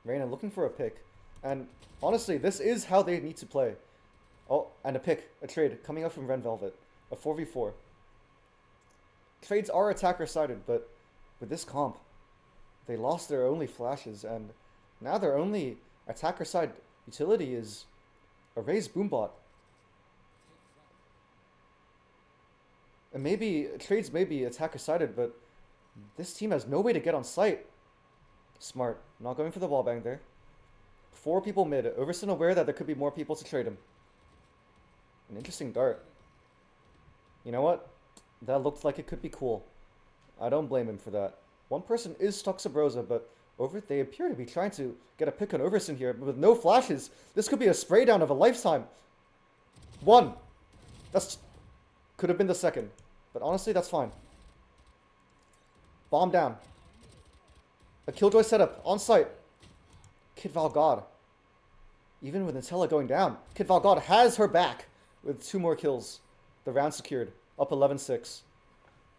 Reyna looking for a pick. And honestly, this is how they need to play. Oh, and a pick, a trade, coming up from Ren Velvet. A 4v4. Trades are attacker-sided, but with this comp, they lost their only flashes, and now their only attacker-side utility is a raised boombot. And maybe trades may be attacker-sided, but this team has no way to get on site. Smart. Not going for the wallbang there. 4 people mid. Overson aware that there could be more people to trade him. An interesting dart. You know what? That looked like it could be cool. I don't blame him for that. One person is stuck Sabrosa, but they appear to be trying to get a pick on Overson here, but with no flashes. This could be a spray down of a lifetime. 1. That's could have been the second, but honestly, that's fine. Bomb down. A Killjoy setup on site. Kid Valgod. Even with Nutella going down, Kid Valgod has her back with 2 more kills. The round secured. Up 11-6.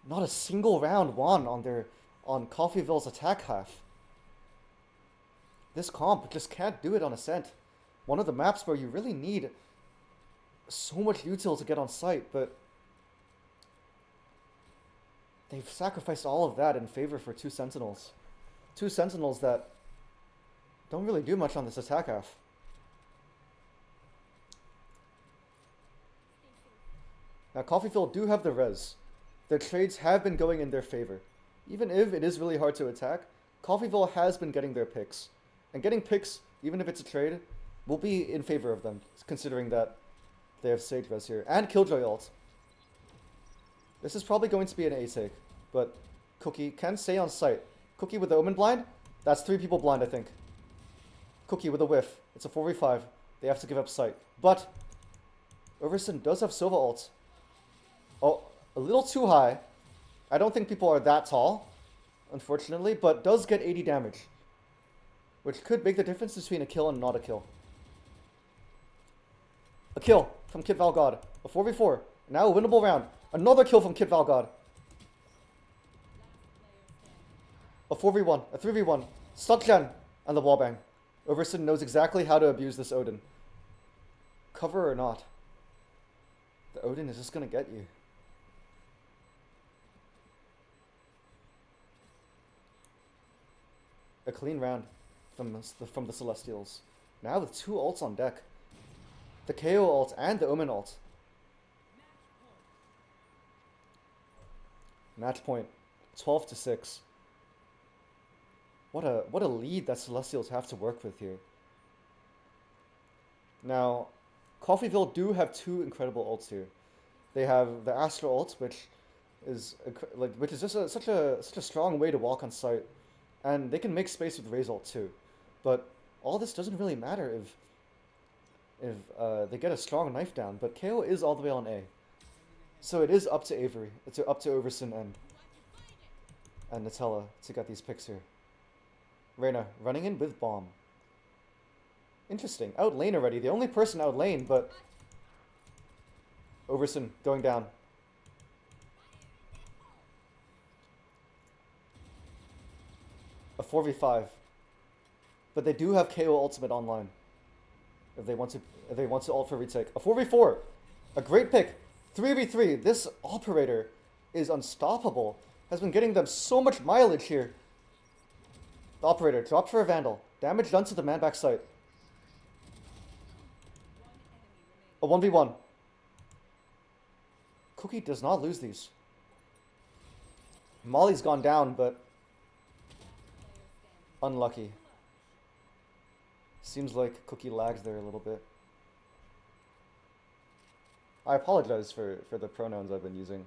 Not a single round won on Coffeyville's attack half. This comp just can't do it on Ascent. One of the maps where you really need so much util to get on site, but they've sacrificed all of that in favor for 2 Sentinels. 2 Sentinels that don't really do much on this attack half. Now, Coffeyville do have the res. Their trades have been going in their favor. Even if it is really hard to attack, Coffeyville has been getting their picks. And getting picks, even if it's a trade, will be in favor of them, considering that they have Sage res here. And Killjoy ult. This is probably going to be an A take, but Cookie can stay on site. Cookie with the Omen blind? That's 3 people blind, I think. Cookie with a whiff. It's a 4v5. They have to give up sight. But Overson does have Sova ult. Oh, a little too high. I don't think people are that tall, unfortunately, but does get 80 damage, which could make the difference between a kill and not a kill. A kill from Kid Valgod. A 4v4. Now a winnable round. Another kill from Kid Valgod. A 4v1. A 3v1. Stuck gen. And the wallbang. Overson knows exactly how to abuse this Odin. Cover or not. The Odin is just going to get you. A clean round from the Celestials. Now with 2 ults on deck. The KO ult and the Omen ult. Match point. 12-6. What a lead that Celestials have to work with here. Now, Coffeyville do have 2 incredible ults here. They have the Astra ult, which is just such a strong way to walk on site, and they can make space with Raze ult too. But all this doesn't really matter if they get a strong knife down. But KO is all the way on A, so it is up to Avery. It's up to Overson and Nutella to get these picks here. Reyna running in with bomb. Interesting. Out lane already. The only person out lane, but Overson going down. A 4v5. But they do have KO ultimate online. If they want to ult for retake. A 4v4. A great pick. 3v3. This operator is unstoppable. Has been getting them so much mileage here. The operator dropped for a Vandal. Damage done to the man back site. A 1v1. Cookie does not lose these. Molly's gone down, but unlucky. Seems like Cookie lags there a little bit. I apologize for the pronouns I've been using.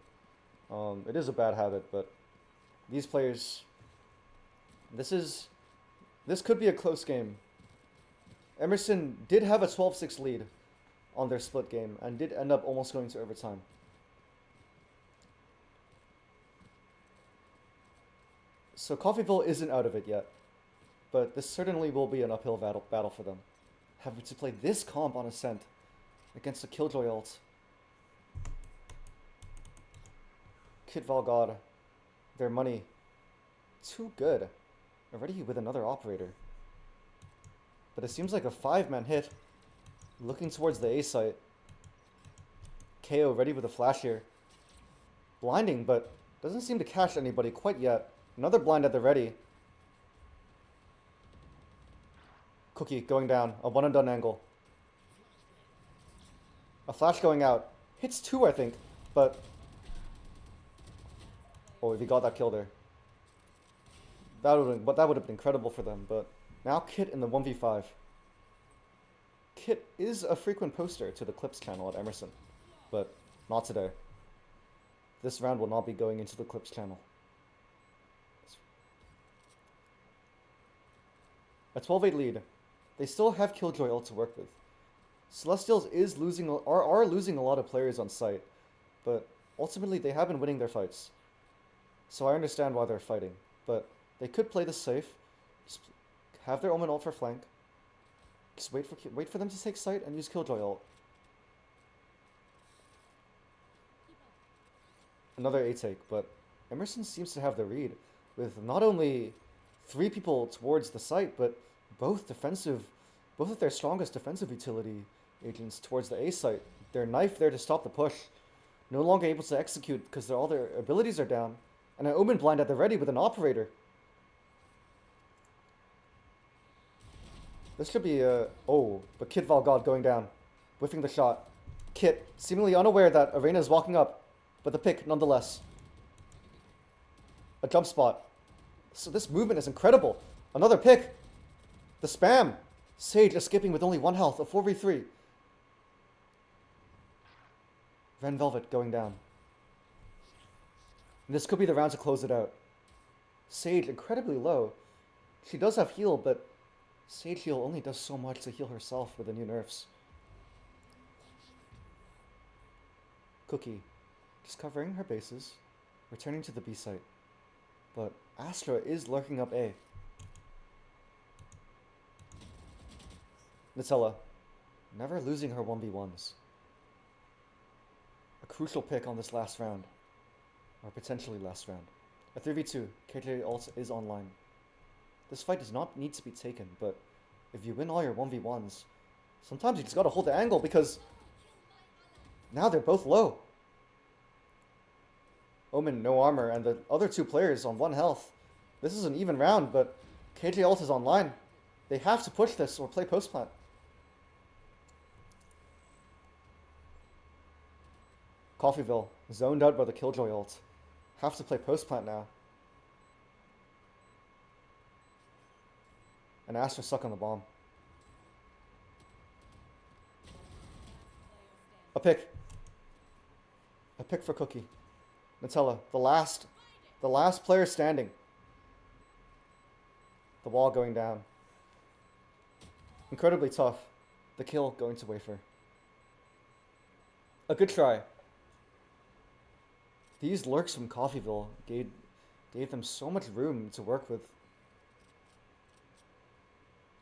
It is a bad habit, but these players... This could be a close game. Emerson did have a 12-6 lead on their split game and did end up almost going to overtime. So Coffeyville isn't out of it yet, but this certainly will be an uphill battle for them. Having to play this comp on Ascent against a Killjoy ult. Kid Valgod, their money, too good. Already with another operator. But it seems like a 5-man hit. Looking towards the A site. KO ready with a flash here. Blinding, but Doesn't seem to catch anybody quite yet. Another blind at the ready. Cookie going down. A one and done angle. A flash going out. Hits 2, I think. But... oh, if he got that kill there. That would have been incredible for them. But now Kit in the 1v5. Kit is a frequent poster to the Clips channel at Emerson. But not today. This round will not be going into the Clips channel. A 12-8 lead. They still have Killjoy ult to work with. Celestials are losing a lot of players on site, but ultimately they have been winning their fights. So I understand why they're fighting, but they could play this safe. Just have their Omen ult for flank. Just wait for them to take site and use Killjoy ult. Another A take, but Emerson seems to have the read with not only 3 people towards the site, but both of their strongest defensive utility agents towards the A site. Their knife there to stop the push. No longer able to execute because all their abilities are down. And an Omen blind at the ready with an operator. This should be a... oh, but Kit Valgod going down. Whiffing the shot. Kit, seemingly unaware that Arena is walking up. But the pick, nonetheless. A jump spot. So this movement is incredible. Another pick. The spam. Sage escaping with only 1 health. A 4v3. Ren Velvet going down. And this could be the round to close it out. Sage incredibly low. She does have heal, but Sage heal only does so much to heal herself with the new nerfs. Cookie, just covering her bases, returning to the B site. But Astra is lurking up A. Nutella, never losing her 1v1s. A crucial pick on this last round. Or potentially last round. A 3v2, KJ ult is online. This fight does not need to be taken, but if you win all your 1v1s, sometimes you just gotta hold the angle because now they're both low. Omen, no armor, and the other 2 players on 1 health. This is an even round, but KJ ult is online. They have to push this or play post plant. Coffeyville, zoned out by the Killjoy ult. Have to play post plant now. And Astra stuck on the bomb. A pick. A pick for Cookie. Nutella, the last player standing. The wall going down. Incredibly tough. The kill going to Wafer. A good try. These lurks from Coffeyville gave them so much room to work with.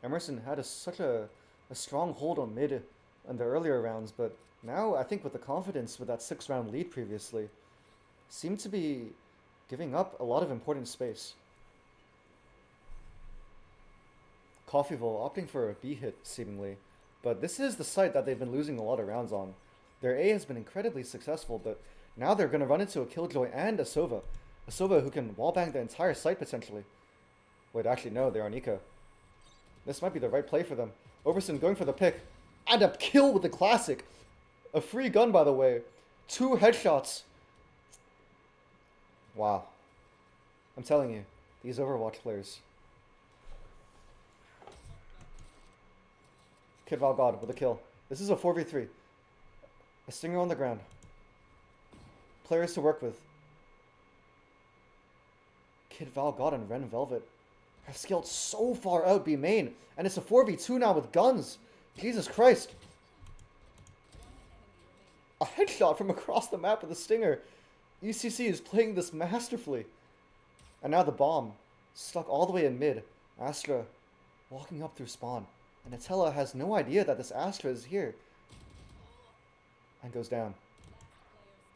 Emerson had such a strong hold on mid in the earlier rounds, but now I think with the confidence with that 6-round lead previously, seem to be giving up a lot of important space. Coffeyville opting for a B hit seemingly, but this is the site that they've been losing a lot of rounds on. Their A has been incredibly successful, but now they're going to run into a Killjoy and a Sova. A Sova who can wallbang the entire site potentially. Wait, actually no, they're on Eco. This might be the right play for them. Overson going for the pick. And a kill with the classic. A free gun, by the way. 2 headshots. Wow. I'm telling you, these Overwatch players. Kid Valgod with a kill. This is a 4v3. A Stinger on the ground. Players to work with. Kid Valgod and Ren Velvet have scaled so far out B main, and it's a 4v2 now with guns. Jesus Christ. A headshot from across the map with a Stinger. ECC is playing this masterfully. And now the bomb, stuck all the way in mid. Astra walking up through spawn. And Nutella has no idea that this Astra is here. And goes down.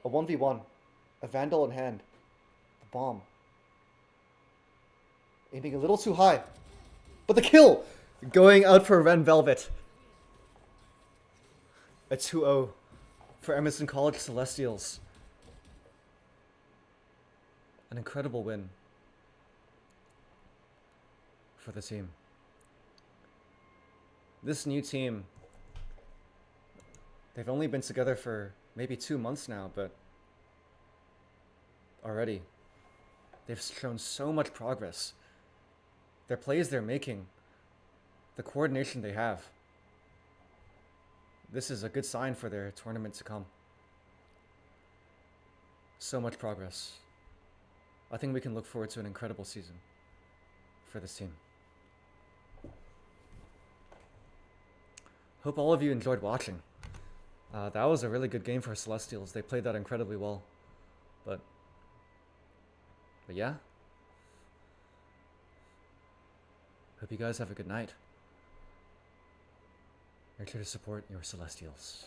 A 1v1. A Vandal in hand. The bomb. Aiming a little too high. But the kill! Going out for Ren Velvet. A 2-0 for Emerson College Celestials. an incredible win for the team. This new team, they've only been together for maybe 2 months now, but already they've shown so much progress. Their plays they're making, the coordination they have. This is a good sign for their tournament to come. So much progress. I think we can look forward to an incredible season for this team. Hope all of you enjoyed watching. That was a really good game for Celestials. They played that incredibly well. But yeah. Hope you guys have a good night. Make sure to support your Celestials.